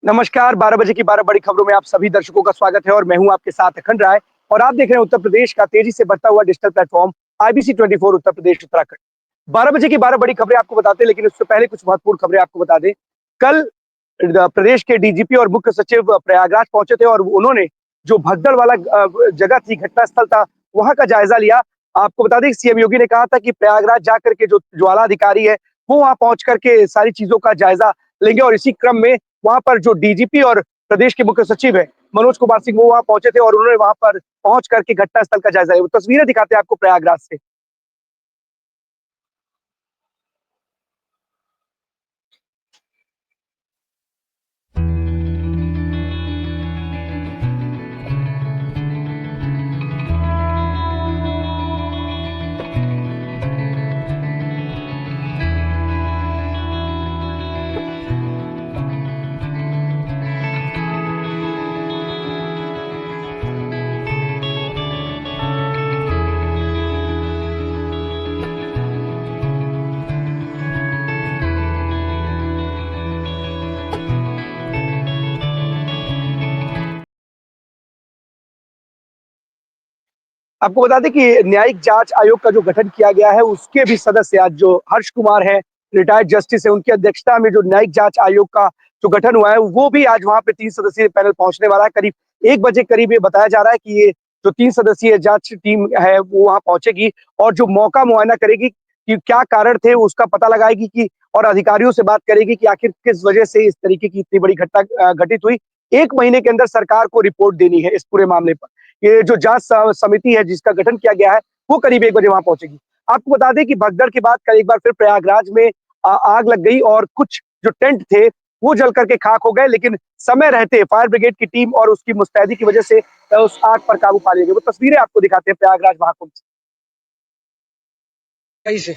नमस्कार, 12 बजे की 12 बड़ी खबरों में आप सभी दर्शकों का स्वागत है और मैं हूं आपके साथ अखंड राय। और आप देख रहे हैं उत्तर प्रदेश का तेजी से बढ़ता हुआ digital platform IBC 24 Uttar Pradesh Uttarakhand. 12 बजे की 12 बड़ी खबरें आपको बताते हैं, लेकिन उससे पहले कुछ महत्वपूर्ण खबरें आपको बता दें। कल प्रदेश के डीजीपी और मुख्य सचिव प्रयागराज पहुंचे थे और उन्होंने जो भगदड़ वाला जगह थी, घटनास्थल था, वहां का जायजा लिया। आपको बता दें सीएम योगी ने कहा था कि प्रयागराज जाकर के जो ज्वाला अधिकारी है वो वहां पहुंच करके सारी चीजों का जायजा लेंगे। और इसी क्रम में वहां पर जो डीजीपी और प्रदेश के मुख्य सचिव है मनोज कुमार सिंह, वो वहां पहुंचे थे और उन्होंने वहां पर पहुंच करके घटनास्थल का जायजा लिया। वो तस्वीरें दिखाते हैं आपको प्रयागराज से। आपको बता दें कि न्यायिक जांच आयोग का जो गठन किया गया है, उसके भी सदस्य आज जो हर्ष कुमार है, रिटायर्ड जस्टिस है, उनकी अध्यक्षता में जो न्यायिक जांच आयोग का जो गठन हुआ है, वो भी आज वहां पे 3 सदस्यीय पैनल पहुंचने वाला है। करीब 1 बजे करीब ये बताया जा रहा है कि ये जो 3 सदस्यीय जांच टीम है वो वहां पहुंचेगी और जो मौका मुआयना करेगी कि क्या कारण थे, उसका पता लगाएगी कि और अधिकारियों से बात करेगी कि आखिर किस वजह से इस तरीके की इतनी बड़ी घटना घटित हुई। 1 महीने के अंदर सरकार को रिपोर्ट देनी है इस पूरे मामले पर। ये जो जांच समिति है जिसका गठन किया गया है, वो करीब 1 बजे वहां पहुंचेगी। आपको बता दें कि भगदड़ के बाद कल एक बार फिर प्रयागराज में आग लग गई और कुछ जो टेंट थे वो जल करके खाक हो गए, लेकिन समय रहते फायर ब्रिगेड की टीम और उसकी मुस्तैदी की वजह से उस आग पर काबू पा लिया गया। वो तस्वीरें आपको दिखाते हैं प्रयागराज महाकुंभ से। कैसे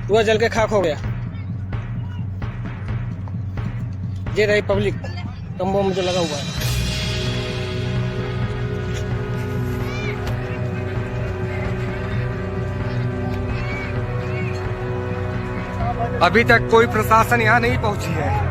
पूरा जल के खाक हो गया। ये रही पब्लिक, तंबू में जो लगा हुआ है। अभी तक कोई प्रशासन यहाँ नहीं पहुंची है।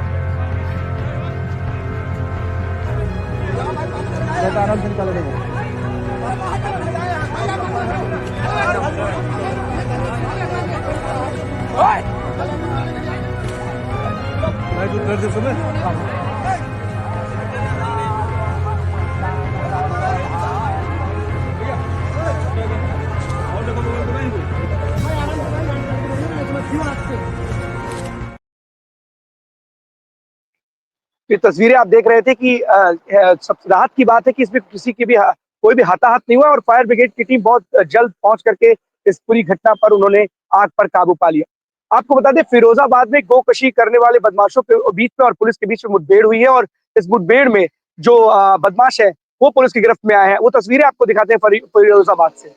ये तस्वीरें आप देख रहे थे कि सबसे राहत की बात है कि इसमें किसी की भी कोई भी हताहत नहीं हुआ और फायर ब्रिगेड की टीम बहुत जल्द पहुंच करके इस पूरी घटना पर उन्होंने आग पर काबू पा लिया। आपको बता दें फिरोजाबाद में गोकशी करने वाले बदमाशों के बीच में और पुलिस के बीच में मुठभेड़ हुई है और इस मुठभेड़ में जो बदमाश है वो पुलिस की गिरफ्त में आए हैं। वो तस्वीरें आपको दिखाते हैं फिरोजाबाद से।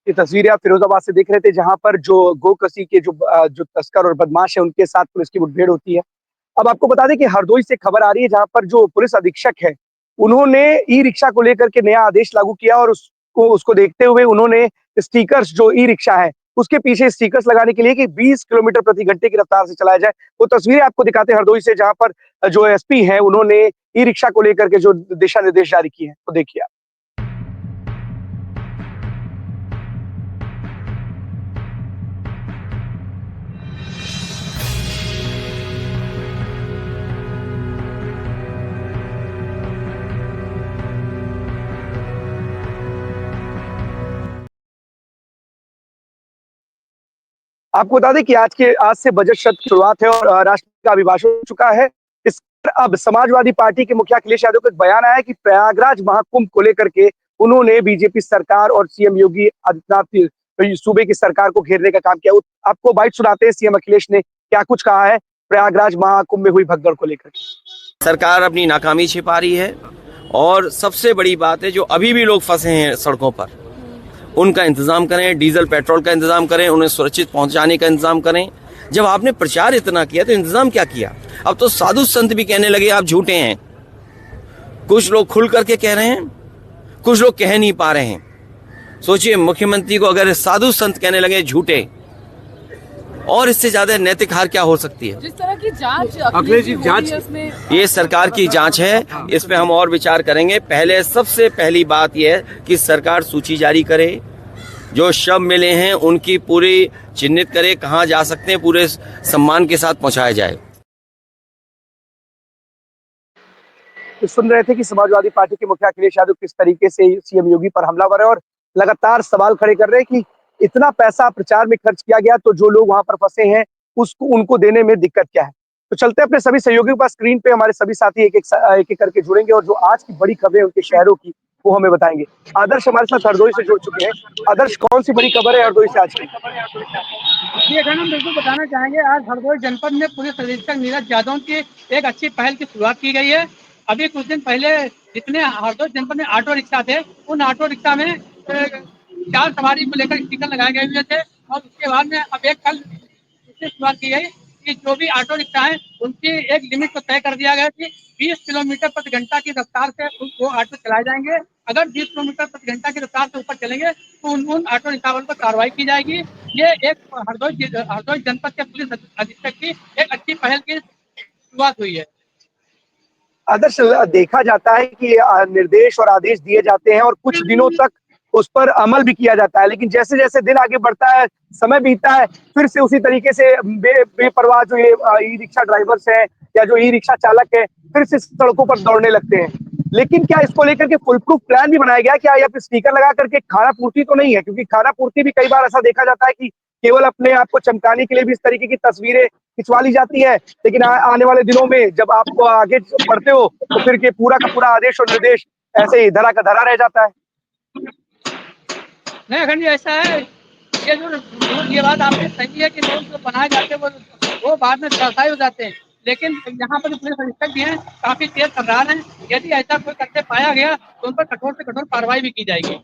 ये तस्वीरें आप फिरोजाबाद से देख रहे थे, जहां पर जो गोकसी के जो तस्कर और बदमाश है उनके साथ पुलिस की मुठभेड़ होती है। अब आपको बता दें कि हरदोई से खबर आ रही है, जहां पर जो पुलिस अधीक्षक है उन्होंने ई रिक्शा को लेकर के नया आदेश लागू किया और उसको देखते हुए उन्होंने स्टिकर्स, जो ई रिक्शा है उसके पीछे स्टिकर्स लगाने के लिए कि 20 किलोमीटर प्रति घंटे की रफ्तार से चलाया जाए। वो तस्वीरें आपको दिखाते हैं हरदोई से, जहां पर जो एसपी है उन्होंने ई रिक्शा को लेकर के जो दिशा निर्देश जारी किए हैं, तो देखिए। आपको बता दें कि आज से बजट सत्र की शुरुआत है और राष्ट्रपति का अभिभाषण हो चुका है। इस पर अब समाजवादी पार्टी के मुखिया अखिलेश यादव का एक बयान आया है कि प्रयागराज महाकुंभ को लेकर के उन्होंने बीजेपी सरकार और सीएम योगी आदित्यनाथ की सूबे की सरकार को घेरने का काम किया। आपको बाइट सुनाते हैं सीएम अखिलेश ने क्या कुछ कहा है प्रयागराज महाकुंभ में हुई भगदड़ को लेकर। सरकार अपनी नाकामी छिपा रही है और सबसे बड़ी बात है जो अभी भी लोग फंसे हैं सड़कों पर उनका इंतजाम करें, डीजल पेट्रोल का इंतजाम करें, उन्हें सुरक्षित पहुंचाने का इंतजाम करें। जब आपने प्रचार इतना किया तो इंतजाम क्या किया? अब तो साधु संत भी कहने लगे आप झूठे हैं। कुछ लोग खुल करके कह रहे हैं, कुछ लोग कह नहीं पा रहे हैं। सोचिए, मुख्यमंत्री को अगर साधु संत कहने लगे झूठे, और इससे ज्यादा नैतिक हार क्या हो सकती है? जिस तरह की जांच अखिलेश जी, जांच ये सरकार की जांच है, इस पे हम और विचार करेंगे। पहले सबसे पहली बात यह है कि सरकार सूची जारी करे, जो शव मिले हैं उनकी पूरी चिन्हित करे, कहाँ जा सकते हैं, पूरे सम्मान के साथ पहुंचाया जाए। तो सुन रहे थे कि समाजवादी पार्टी के मुखिया अखिलेश यादव किस तरीके से सीएम योगी पर हमलावर है और लगातार सवाल खड़े कर रहे हैं कि इतना पैसा प्रचार में खर्च किया गया तो जो लोग वहां पर फंसे हैं उसको उनको देने में दिक्कत क्या है। तो चलते अपने सभी सहयोगियों के पास, स्क्रीन पे हमारे सभी साथी एक एक करके जुड़ेंगे और जो आज की बड़ी खबरें उनके शहरों की वो हमें बताएंगे। आदर्श हमारे साथ हरदोई से जुड़ चुके हैं। आदर्श, कौन सी बड़ी खबर है हरदोई से आज की? ये हम बिल्कुल बताना चाहेंगे, आज हरदोई जनपद में पुलिस अधीक्षक नीरज यादव की एक अच्छी पहल की शुरुआत की गई है। अभी कुछ दिन पहले जितने हरदोई जनपद में ऑटो रिक्शा थे, उन ऑटो रिक्शा में 4 सवारी को लेकर स्टिकर लगाए गए हुए थे और उसके बाद में अब एक कल इससे शुरुआत की गई कि जो भी ऑटो रिक्शा है उनकी एक लिमिट को तय कर दिया गया कि 20 किलोमीटर प्रति घंटा की रफ्तार से वो ऑटो चलाए जाएंगे। अगर 20 किलोमीटर प्रति घंटा की रफ्तार से ऊपर चलेंगे तो उन ऑटो रिक्शा वालों पर कार्रवाई की जाएगी। ये एक हरदोई जनपद के पुलिस अधीक्षक की एक अच्छी पहल की शुरुआत हुई है। आदर्श, देखा जाता है कि निर्देश और आदेश दिए जाते हैं और कुछ दिनों तक उस पर अमल भी किया जाता है, लेकिन जैसे जैसे दिन आगे बढ़ता है, समय बीतता है, फिर से उसी तरीके से बेपरवाह जो ये ई रिक्शा ड्राइवर्स हैं या जो ई रिक्शा चालक है फिर से सड़कों पर दौड़ने लगते हैं। लेकिन क्या इसको लेकर के फुल प्रूफ प्लान भी बनाया गया क्या, या फिर स्टिकर लगा करके खाना पूर्ति तो नहीं है? क्योंकि खाना पूर्ति भी कई बार ऐसा देखा जाता है कि केवल अपने आप को चमकाने के लिए भी इस तरीके की तस्वीरें खिंचवा ली जाती है, लेकिन आने वाले दिनों में जब आप आगे बढ़ते हो तो फिर के पूरा का पूरा आदेश और निर्देश ऐसे ही धरा का धरा रह जाता है। नहीं अखंड जी, ऐसा है, ये बात आपने सही है कि लोग जो बनाए जाते हैं वो बाद में धराशायी हो जाते हैं, लेकिन यहाँ पर जो पुलिस अधीक्षक भी हैं काफी तेज तर्रार हैं। यदि ऐसा कोई करते पाया गया तो उन पर कठोर से कठोर कार्रवाई भी की जाएगी।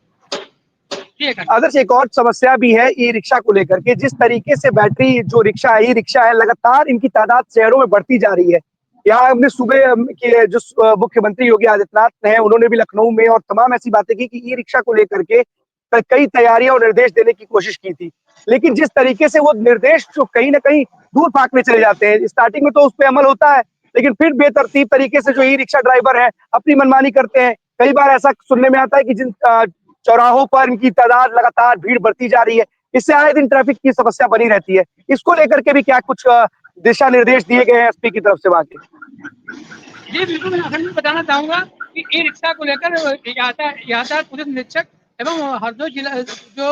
आदर्श, एक और समस्या भी है ई रिक्शा को लेकर के। जिस तरीके से बैटरी जो रिक्शा है, ई रिक्शा है, लगातार इनकी तादाद शहरों में बढ़ती जा रही है। यहाँ हमने सुबह के जो मुख्यमंत्री योगी आदित्यनाथ हैं उन्होंने भी लखनऊ में और तमाम ऐसी बातें की कि ई रिक्शा को लेकर के कई तैयारियां और निर्देश देने की कोशिश की थी, लेकिन जिस तरीके से वो निर्देश जो कहीं ना कहीं दूर फाकने चले जाते हैं। स्टार्टिंग में तो उस पर अमल होता है, लेकिन फिर बेतरतीब तरीके से जो ई रिक्शा ड्राइवर है अपनी मनमानी करते हैं। कई बार ऐसा सुनने में आता है कि जिन चौराहों पर इनकी तादाद लगातार भीड़ बढ़ती जा रही है, इससे आए दिन ट्रैफिक की समस्या बनी रहती है। इसको लेकर के भी क्या कुछ दिशा निर्देश दिए गए हैं एसपी की तरफ से? बाकी जी बिल्कुल, मैं बताना चाहूंगा कि ई रिक्शा को लेकर यातायात पुलिस निरीक्षक एवं हरदोई जिला जो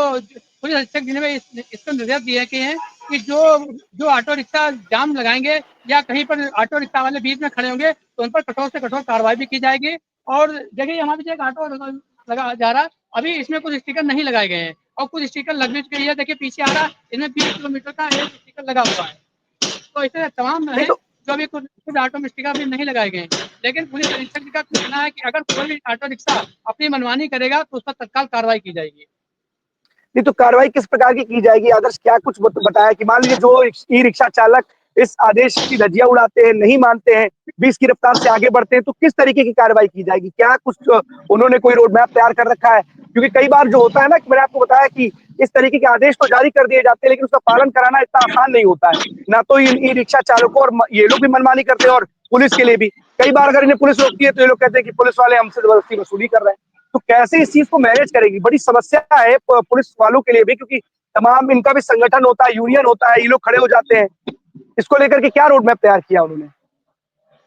पुलिस अधीक्षक जिन्होंने इसको निर्देश दिए कि हैं कि जो ऑटो रिक्शा जाम लगाएंगे या कहीं पर ऑटो रिक्शा वाले बीच में खड़े होंगे तो उन पर कठोर से कठोर कार्रवाई भी की जाएगी। और देखिए, हमारे पीछे एक ऑटो लगा जा रहा, अभी इसमें कुछ स्टिकर नहीं लगाए गए हैं और कुछ स्टिकर लग भी गई है। देखिए पीछे आ रहा, इनमें 20 किलोमीटर का एक स्टिकर लगा हुआ है। तो ऐसे तमाम है जो अभी कुछ ऑटो में स्टिकर भी नहीं लगाए गए, लेकिन पुलिस अधीक्षक जी का कहना है कि अगर कोई भी ऑटो रिक्शा अपनी मनमानी करेगा तो उस पर तत्काल कार्रवाई की जाएगी। नहीं तो कार्रवाई किस प्रकार की जाएगी? आदर्श, क्या कुछ बताया कि मान लीजिए जो ई रिक्शा चालक इस आदेश की धज्जियां उड़ाते हैं, नहीं मानते हैं, 20 की रफ्तार से आगे बढ़ते हैं, तो किस तरीके की कार्रवाई की जाएगी? क्या कुछ उन्होंने कोई रोड मैप तैयार कर रखा है? क्योंकि कई बार जो होता है ना कि मैंने आपको बताया कि इस तरीके के आदेश तो जारी कर दिए जाते हैं, लेकिन उसका पालन कराना इतना आसान नहीं होता है। ना तो ई रिक्शा चालकों और ये लोग भी मनमानी करते हैं और पुलिस के लिए भी कई बार अगर इन्हें पुलिस रोकती है तो ये लोग कहते हैं कि पुलिस वाले हमसे जबरदस्ती वसूली कर रहे हैं। तो कैसे इस चीज को मैनेज करेगी? बड़ी समस्या है पुलिस वालों के लिए भी, क्योंकि तमाम इनका भी संगठन होता है, यूनियन होता है, ये लोग खड़े हो जाते हैं। इसको लेकर के क्या रोड मैप तैयार किया उन्होंने?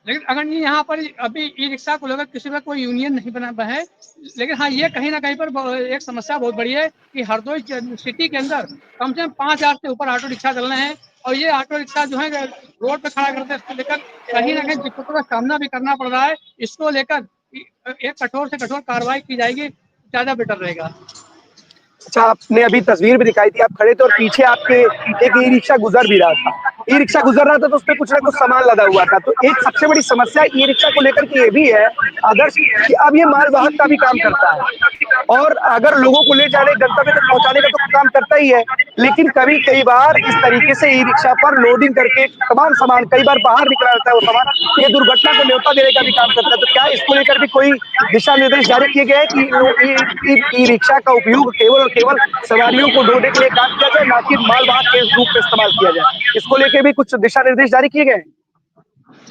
लेकिन अगर यहाँ पर अभी ई रिक्शा को लेकर किसी का कोई यूनियन नहीं बना है, लेकिन हाँ ये कहीं ना कहीं पर एक समस्या बहुत बड़ी है कि हरदोई सिटी के अंदर कम से कम 5000 से ऊपर ऑटो रिक्शा चल रहे हैं और ये ऑटो रिक्शा जो है रोड पर खड़ा करते हैं, इसको लेकर कहीं ना कहीं दिक्कतों का सामना भी करना पड़ रहा है। इसको लेकर एक कठोर से कठोर कार्रवाई की जाएगी, ज्यादा बेटर रहेगा। अच्छा, आपने अभी तस्वीर भी दिखाई थी, आप खड़े थे और पीछे आपके एक ई रिक्शा गुजर भी रहा था। ई रिक्शा गुजर रहा था तो उसपे कुछ ना कुछ सामान लदा हुआ था। तो एक सबसे बड़ी समस्या ई रिक्शा को लेकर के ये भी है आदर्श कि अब ये मालवाहक का भी काम करता है और अगर लोगों को ले जाने गंतव्य तक पहुंचाने का तो काम करता ही है, लेकिन कभी कई बार इस तरीके से ई रिक्शा पर लोडिंग करके तमाम सामान कई बार बाहर निकला जाता है वो सामान, ये दुर्घटना को न्योता देने का भी काम करता है। तो क्या इसको लेकर भी कोई दिशा निर्देश जारी किए गए हैं कि ई रिक्शा का उपयोग केवल और केवल सवारियों को ढोने के लिए काम किया जाए, ना कि मालवाहक के रूप में इस्तेमाल किया जाए? इसको लेके भी कुछ दिशा निर्देश जारी किए गए हैं?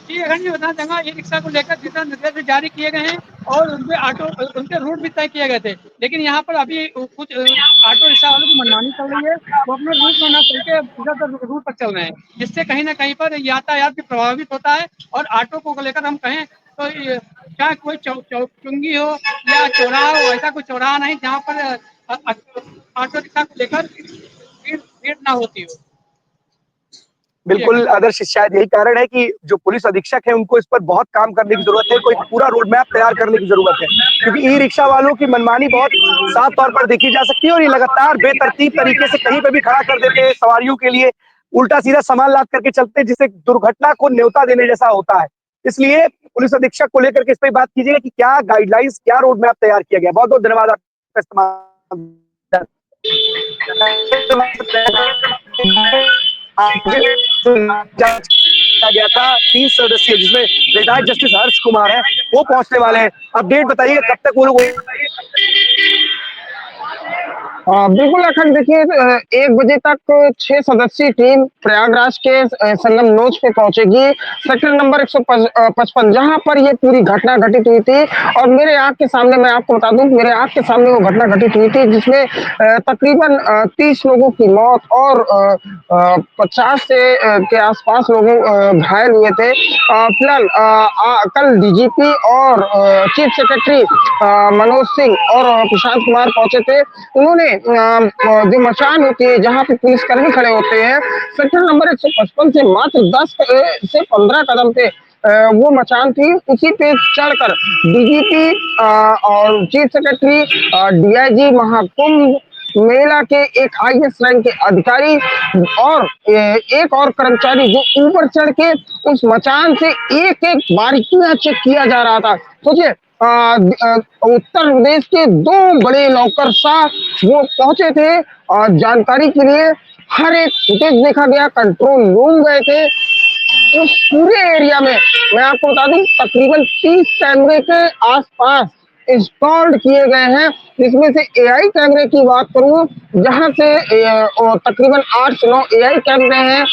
जी, अगर जी बताना चाहूंगा ई रिक्शा को लेकर दिशा निर्देश भी जारी किए गए हैं और उनके रूट भी तय किए गए थे। लेकिन यहाँ पर अभी कुछ ऑटो रिक्शा वालों की मनमानी चल रही है, वो अपने रूट में ना चल के इधर रूट पर चल रहे हैं, जिससे कहीं ना कहीं पर यातायात भी प्रभावित होता है। और ऑटो को लेकर हम कहें तो चाहे कोई चुंगी हो या चौराहा हो, ऐसा कोई चौराहा नहीं जहाँ पर ऑटो रिक्शा को लेकर भीड़ ना होती हो। बिल्कुल आदर्श, शायद यही कारण है कि जो पुलिस अधीक्षक है उनको इस पर बहुत काम करने की जरूरत है, कोई पूरा रोड मैप तैयार करने की जरूरत है, क्योंकि ई रिक्शा वालों की मनमानी बहुत साफ तौर पर देखी जा सकती है और ये लगातार बेतरतीब तरीके से कहीं पर भी खड़ा कर देते हैं सवारियों के लिए, उल्टा सीधा सामान लाद करके चलते हैं, जिससे दुर्घटना को न्योता देने जैसा होता है। इसलिए पुलिस अधीक्षक को लेकर के इस पर बात कीजिएगा कि क्या गाइडलाइंस, क्या रोड मैप तैयार किया गया। बहुत बहुत धन्यवाद आपका इस्तेमाल। गया था 30 सदस्यीय जिसमें रिटायर्ड जस्टिस हर्ष कुमार है, वो पहुंचने वाले हैं। अपडेट बताइए कब तक वो लोग। बिल्कुल अखंड, देखिए 1 बजे तक 6 सदस्यीय टीम प्रयागराज के संगम नोच पे पहुंचेगी, सेक्टर नंबर 155 जहां पर ये पूरी घटना घटित हुई थी। और मेरे आंख के सामने, मैं आपको बता दूं, मेरे आंख के सामने वो घटना घटित हुई थी जिसमें तकरीबन 30 लोगों की मौत और 50 से के आसपास लोग घायल हुए थे। फिलहाल कल डीजीपी और चीफ सेक्रेटरी मनोज सिंह और प्रशांत कुमार पहुंचे थे। उन्होंने जो मचान होती है जहां पे पुलिसकर्मी खड़े होते हैं, सेक्टर नंबर 155 से मात्र 10 से 15 कदम पे वो मचान थी, उसी पे चढ़कर डीजीपी और चीफ सेक्रेटरी, डीआईजी, महाकुंभ मेला के एक आईएएस रैंक के अधिकारी और एक और कर्मचारी जो ऊपर चढ़ के उस मचान से एक एक बारीकियां चेक किया जा रहा था। सोचिए, उत्तर प्रदेश के 2 बड़े नौकरशाह वो पहुंचे थे और जानकारी के लिए हर एक फुटेज देखा गया, कंट्रोल रूम गए थे। उस पूरे एरिया में मैं आपको बता दूं तकरीबन 30 कैमरे के आसपास इंस्टॉल्ड किए गए हैं, जिसमें से एआई कैमरे की बात करूं जहां से तकरीबन 8 से 9 एआई कैमरे हैं,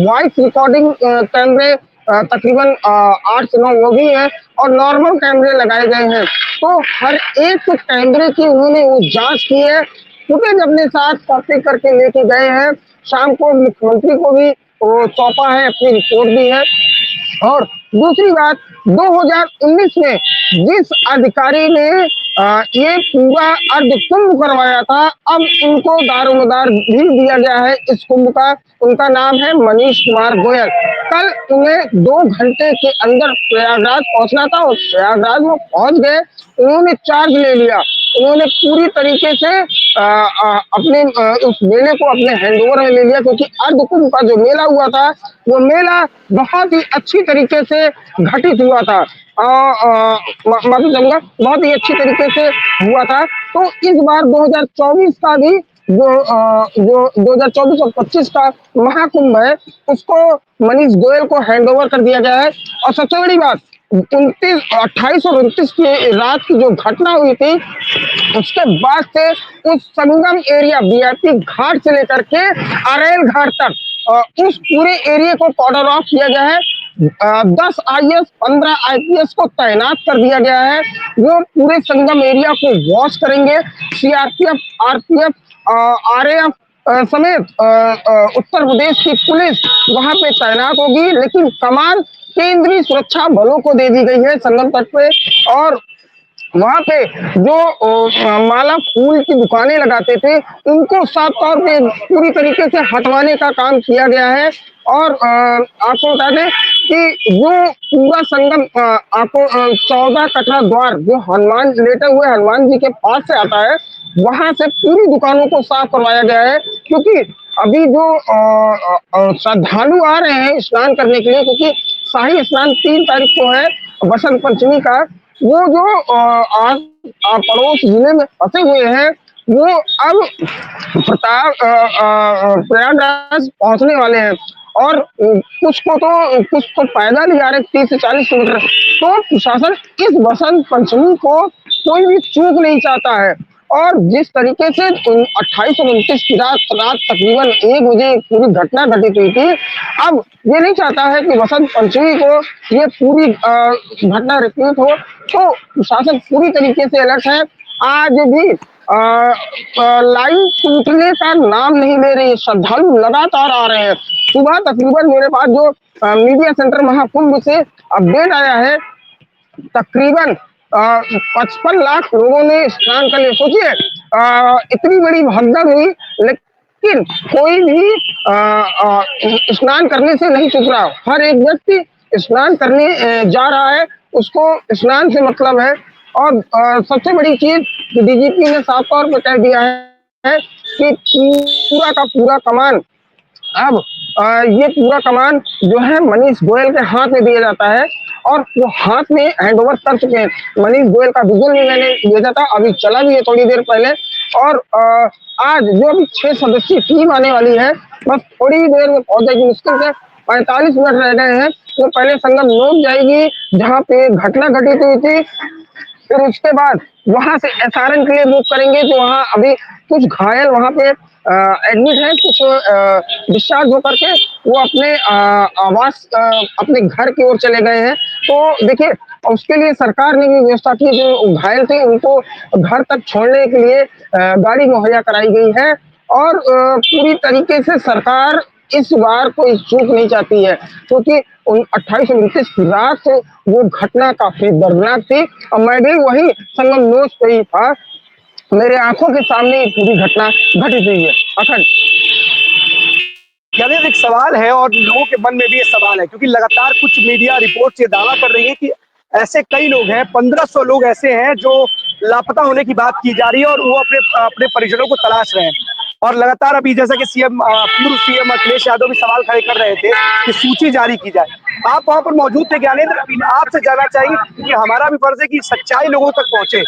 वॉइस रिकॉर्डिंग कैमरे तकरीबन 8 से 9 वो भी है और नॉर्मल कैमरे लगाए गए हैं। तो हर एक कैमरे की उन्होंने वो जांच की है, फुटेज अपने साथ कॉपी करके लेके गए हैं। शाम को मुख्यमंत्री को भी वो सौंपा है, अपनी रिपोर्ट भी है। और दूसरी बात, 2019 में जिस अधिकारी ने ये पूरा अर्ध कुंभ करवाया था, अब उनको दारोमदार भी दिया गया है इस कुंभ का। उनका नाम है मनीष कुमार गोयल। कल उन्हें 2 घंटे के अंदर प्रयागराज पहुंचना था और प्रयागराज में पहुंच गए। उन्होंने चार्ज ले लिया, उन्होंने पूरी तरीके से अपने उस मेले को अपने हैंडओवर में ले लिया, क्योंकि अर्ध कुंभ का जो मेला हुआ था वो मेला बहुत ही अच्छी तरीके से घटित हुआ था। माफी चाहूंगा, बहुत ही अच्छी तरीके से हुआ था। तो इस बार 2024 का भी जो 2024 और 25 का महाकुंभ है उसको मनीष गोयल को हैंडओवर कर दिया गया है। और सबसे बड़ी बात, 28 और 29 की रात की जो घटना हुई थी उसके बाद से उस संगम एरिया वीआईपी घाट से लेकर के अरेल घाट तक उस पूरे एरिया को कॉर्डर ऑफ किया गया है। 10 आईएएस 15 आईपीएस को तैनात कर दिया गया है, वो पूरे संगम एरिया को वॉच करेंगे। सीआरपीएफ, आरपीएफ, आरएएफ समेत उत्तर प्रदेश की पुलिस वहां पे तैनात होगी, लेकिन कमान केंद्रीय सुरक्षा बलों को दे दी गई है संगम तट पे। और वहां पे जो माला फूल की दुकानें लगाते थे उनको साफ तौर पे पूरी तरीके से हटवाने का काम किया गया है। और आपको बता दें कि जो पूरा संगम आपको 14 कठरा द्वार जो हनुमान लेटे हुए हनुमान जी के पास से आता है, वहां से पूरी दुकानों को साफ करवाया गया है, क्योंकि अभी जो श्रद्धालु आ रहे हैं स्नान करने के लिए, क्योंकि शाही स्नान 3 तारीख को है बसंत पंचमी का, वो जो आज पड़ोस जिले में फंसे हुए हैं वो अब प्रयागराज पहुंचने वाले हैं। और कुछ तो पैदल ही आ रहे 30 से 40 किलोमीटर। तो प्रशासन इस बसंत पंचमी को कोई भी चूक नहीं चाहता है। और जिस तरीके से 28 और 29 की रात तकरीबन 1 बजे पूरी घटना घटित हुई थी, अब ये नहीं चाहता है कि बसंत पंचमी को ये पूरी घटना रिपीट हो। तो प्रशासन पूरी तरीके से अलर्ट है। आज भी लाइन टूटने का नाम नहीं ले रही, श्रद्धालु लगातार आ रहे हैं। सुबह तकरीबन मेरे पास जो मीडिया सेंटर महाकुंभ से अपडेट आया है, तकरीबन 55 लाख लोगों ने स्नान कर लिया। सोचिए इतनी बड़ी भगदड़ हुई, लेकिन कोई भी स्नान करने से नहीं चूक रहा। हर एक व्यक्ति स्नान करने जा रहा है, उसको स्नान से मतलब है। और सबसे बड़ी चीज डीजीपी ने साफ तौर पर कह दिया है कि पूरा का पूरा कमान अब ये पूरा कमान जो है मनीष गोयल के हाथ में दिया जाता है, और वो हाथ में हैंडओवर कर चुके हैं। मनीष गोयल का विजुअल भी मैंने भेजा था, अभी चला भी है थोड़ी देर पहले। और आज जो अभी 6 सदस्यीय टीम आने वाली है, बस थोड़ी देर में पहुंचेगी। मुश्किल से 45 मिनट रह गए हैं। वो पहले संगम नोक जाएगी जहाँ पे घटना घटित हुई थी, फिर उसके बाद वहां से एसआरएन के लिए मूव करेंगे। जो वहाँ अभी कुछ घायल वहां पे एडमिट है, कुछ डिस्चार्ज होकर के वो अपने आवास अपने घर की ओर चले गए हैं। तो देखिए उसके लिए सरकार ने भी व्यवस्था की, जो घायल थे उनको घर तक छोड़ने के लिए गाड़ी मुहैया कराई गई है। और पूरी तरीके से सरकार इस बार कोई चूक नहीं चाहती है, क्योंकि 28 और 29 की रात वो घटना काफी दर्दनाक थी। और मैं भी वही संगम नोच पे ही था, मेरे आंखों के सामने पूरी घटना घटित हुई है। अखंड यानी एक सवाल है और लोगों के मन में भी ये सवाल है, क्योंकि लगातार कुछ मीडिया रिपोर्ट ये दावा कर रही है कि ऐसे कई लोग हैं, 1500 लोग ऐसे हैं जो लापता होने की बात की जा रही है और वो अपने अपने परिजनों को तलाश रहे हैं। और लगातार अभी जैसा कि पूर्व सीएम अखिलेश यादव भी सवाल खड़े कर रहे थे कि सूची जारी की जाए। आप वहां पर मौजूद थे ज्ञानेंद्र, आपसे जानना चाहिए, क्योंकि हमारा भी फर्ज है कि सच्चाई लोगों तक पहुंचे।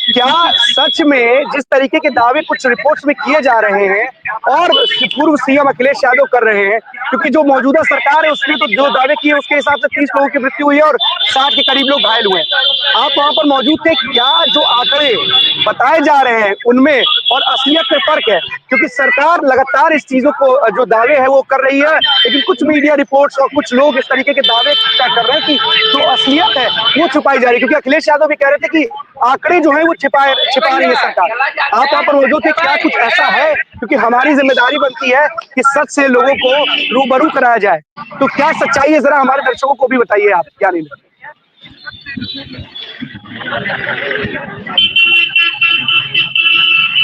क्या सच में जिस तरीके के दावे कुछ रिपोर्ट्स में किए जा रहे हैं और पूर्व सीएम अखिलेश यादव कर रहे हैं, क्योंकि जो मौजूदा सरकार है उसने तो जो दावे किए उसके हिसाब से 30 लोगों की मृत्यु हुई है और 60 के करीब लोग घायल हुए हैं। आप वहां पर मौजूद थे, क्या जो आंकड़े बताए जा रहे हैं उनमें और असलियत में फर्क है? क्योंकि सरकार लगातार इस चीजों को जो दावे है वो कर रही है, लेकिन कुछ मीडिया रिपोर्ट्स और कुछ लोग इस तरीके के दावे क्या कर रहे हैं कि जो असलियत है वो छुपाई जा रही है। क्योंकि अखिलेश यादव भी कह रहे थे कि आंकड़े जो है वो छिपा रही है सरकार। आप वहां पर मौजूद थे, क्या कुछ ऐसा है? क्योंकि हमारी जिम्मेदारी बनती है कि सच से लोगों को रूबरू कराया जाए। तो क्या सच्चाई है, जरा हमारे दर्शकों को भी बताइए आप। क्या नहीं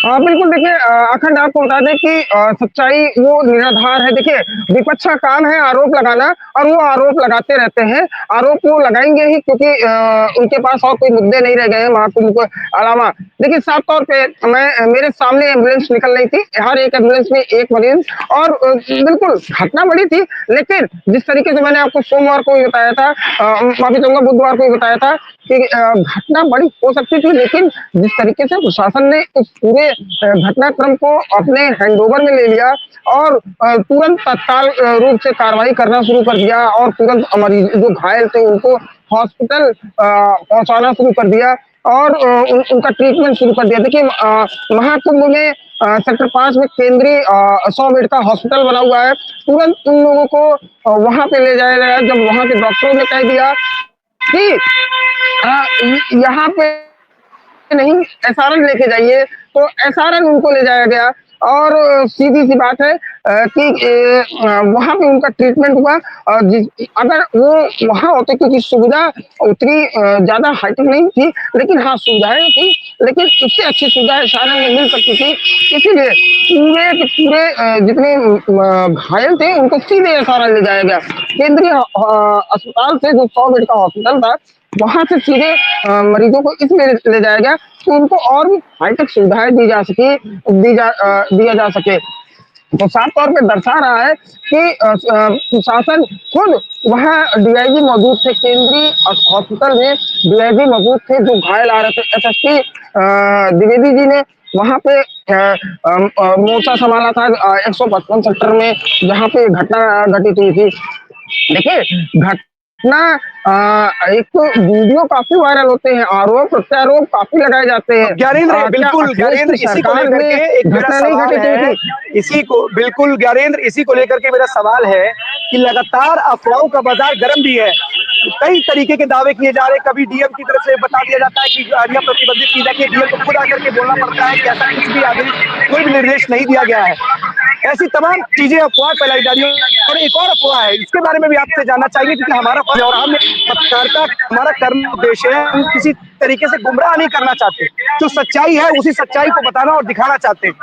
बिल्कुल, देखिए अखंड आपको बता दें कि सच्चाई वो निराधार है। देखिए विपक्ष का काम है आरोप लगाना, और वो आरोप लगाते रहते हैं। आरोप वो लगाएंगे ही, क्योंकि उनके पास और कोई मुद्दे नहीं रह गए हैं महाकुंभ के अलावा। देखिए साफ तौर पे मेरे सामने एम्बुलेंस निकल रही थी, हर एक एम्बुलेंस में एक मरीज, और बिल्कुल घटना बड़ी थी। लेकिन जिस तरीके से मैंने आपको सोमवार को भी बताया था, माफी चाहूंगा बुधवार को भी बताया था कि घटना बड़ी हो सकती थी, लेकिन जिस तरीके से प्रशासन ने उस पूरे घटनाक्रम को अपने हैंडओवर में ले लिया और तुरंत तत्काल रूप से कार्रवाई करना शुरू कर दिया, और तुरंत मरीज जो घायल थे उनको हॉस्पिटल पहुंचाना शुरू कर दिया, और उनका ट्रीटमेंट शुरू कर दिया। देखिए महाकुंभ में सेक्टर 5 में केंद्रीय 100 बेड का हॉस्पिटल बना हुआ है। तुरंत उन लोगों को वहां पे ले जाया गया, जब वहां के डॉक्टरों ने कह दिया कि यहाँ पे नहीं एसआरएन लेके जाइए, तो एसआरएन उनको ले जाया गया। और सीधी सी बात है कि वहां पे उनका ट्रीटमेंट हुआ। अगर वो वहां होते, क्योंकि सुविधा उतनी ज्यादा हाईटेक नहीं थी, लेकिन हाँ सुविधाएं थी, लेकिन उससे अच्छी सुविधा एसआरएन में मिल सकती थी। इसीलिए पूरे के पूरे जितने घायल थे उनको सीधे एसआरएन ले जाया गया। केंद्रीय अस्पताल से जो 100 बेड का हॉस्पिटल था, वहां से सीधे मरीजों को इसमें ले जाया गया, तो उनको और भी हाईटेक सुविधाएं दिया जा सके। तो साफ तौर पे दर्शा रहा है कि प्रशासन खुद वहाँ डीआईजी मौजूद थे, केंद्रीय हॉस्पिटल में डीआईजी मौजूद थे जो घायल आ रहे थे। एसएसपी द्विवेदी जी ने वहाँ पे मोर्चा संभाला था 155 सेक्टर में जहाँ पे घटना घटित हुई थी। देखिए घटना एक तो वीडियो काफी वायरल होते हैं, आरोप प्रत्यारोप काफी लगाए जाते हैं। ज्ञानेंद्र बिल्कुल, ज्ञानेंद्र इसी को लेकर के एक मेरा सवाल है, इसी को लेकर के मेरा सवाल है कि लगातार अफवाहों का बाजार गर्म भी है। कई तरीके के दावे किए जा रहे हैं, कभी डीएम की तरफ से बता दिया जाता है कि गाड़ियां प्रतिबंधित की जाती है, डीएम को खुद आकर के बोलना पड़ता है कि ऐसा कुछ भी आदेश, कोई भी निर्देश नहीं दिया गया है। ऐसी तमाम चीजें अफवाह फैलाई जा रही है। और एक और अफवाह है, इसके बारे में भी आपसे जानना चाहिए क्योंकि हमारा और हम पत्रकारिता हमारा कर्म उद्देश्य है, हम किसी तरीके से गुमराह नहीं करना चाहते, जो सच्चाई है उसी सच्चाई को बताना और दिखाना चाहते हैं।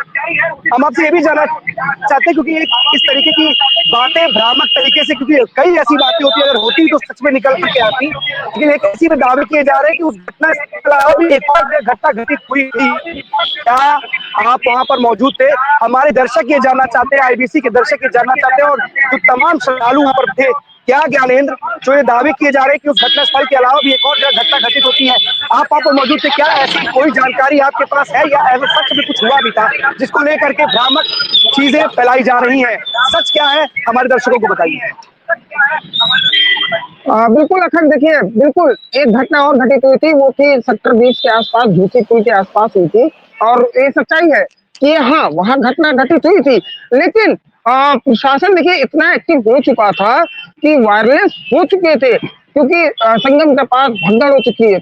हम आपसे ये भी जानना चाहते हैं क्योंकि इस तरीके की बातें भ्रामक तरीके से, क्योंकि कई ऐसी बातें होती है अगर होती तो सच में निकल के आती, लेकिन एक ऐसी में दावे किए जा रहे हैं कि उस घटना के अलावा भी एक और घटना घटित हुई थी। क्या आप वहां पर मौजूद थे? हमारे दर्शक ये जानना चाहते हैं, आईबीसी के दर्शक ये जानना चाहते हैं और जो तमाम श्रद्धालु वहां पर थे, क्या ज्ञानेंद्र जो ये दावे किए जा रहे हैं कि उस घटना स्थल के अलावा भी एक और घटना घटित होती है, आप वहां पर मौजूद थे, क्या ऐसी कोई जानकारी आपके पास है या ऐसा सच में कुछ हुआ भी था जिसको लेकर के भ्रामक चीजें फैलाई जा रही हैं? सच क्या है हमारे दर्शकों को बताइए। बिल्कुल अखंड, देखिए बिल्कुल एक घटना और घटित हुई थी, वो थी सेक्टर 20 के आसपास, झूसी पुल के आसपास हुई थी। और ये सच्चाई है कि हाँ वहां घटना घटित हुई थी, लेकिन प्रशासन देखिए इतना एक्टिव हो चुका था कि वायरलेस हो चुके थे क्योंकि संगम के पास भगदड़ हो चुकी है।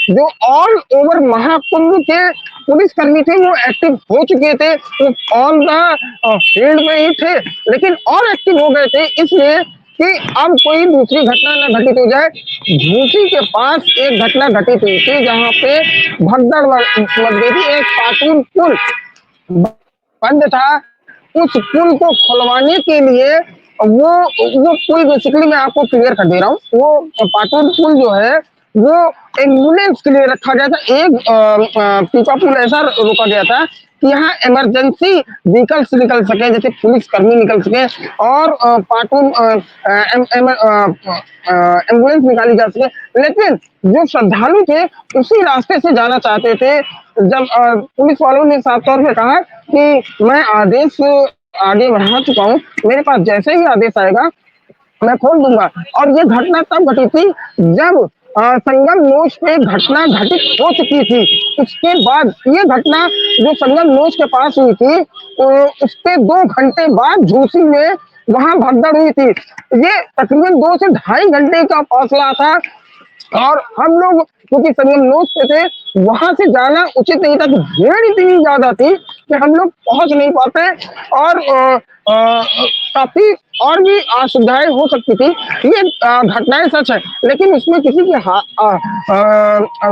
जो ऑल ओवर महाकुंभ के पुलिसकर्मी थे वो एक्टिव हो चुके थे, वो ऑन द फील्ड में ही थे, लेकिन और एक्टिव हो गए थे इसलिए कि अब कोई दूसरी घटना न घटित हो जाए। झूसी के पास एक घटना घटित हुई थी जहां पे भगदड़ लग गई थी। एक पाटून पुल बंद था, उस पुल को खुलवाने के लिए वो पुल बेसिकली मैं आपको क्लियर कर दे रहा हूँ, वो पाटून पुल जो है वो एम्बुलेंस के लिए रखा गया था। एक पीपा पुल ऐसा रोका गया था कि यहाँ इमरजेंसी व्हीकल्स निकल सके, जैसे पुलिस कर्मी निकल सके और पाटून एम्बुलेंस निकाली जा सके, लेकिन जो श्रद्धालु थे उसी रास्ते से जाना चाहते थे। जब पुलिस वालों ने साफ तौर पे कहा कि मैं आदेश आगे बढ़ा चुका हूँ, मेरे पास जैसे ही आदेश आएगा मैं खोल दूंगा। और ये घटना तब घटी थी जब संगम नोच पे घटना घटित हो चुकी थी। उसके बाद ये घटना जो संगम नोच के पास हुई थी, उसके 2 घंटे बाद झूसी में वहां भगदड़ हुई थी। ये तकरीबन 2 से ढाई घंटे का फासला था और हम लोग क्योंकि संगम नोच पे थे, वहां से जाना उचित नहीं था, तो भीड़ इतनी ज्यादा थी कि हम लोग पहुंच नहीं पाते और काफी और भी असुविधाएं हो सकती थी। ये घटनाएं सच है, लेकिन उसमें किसी की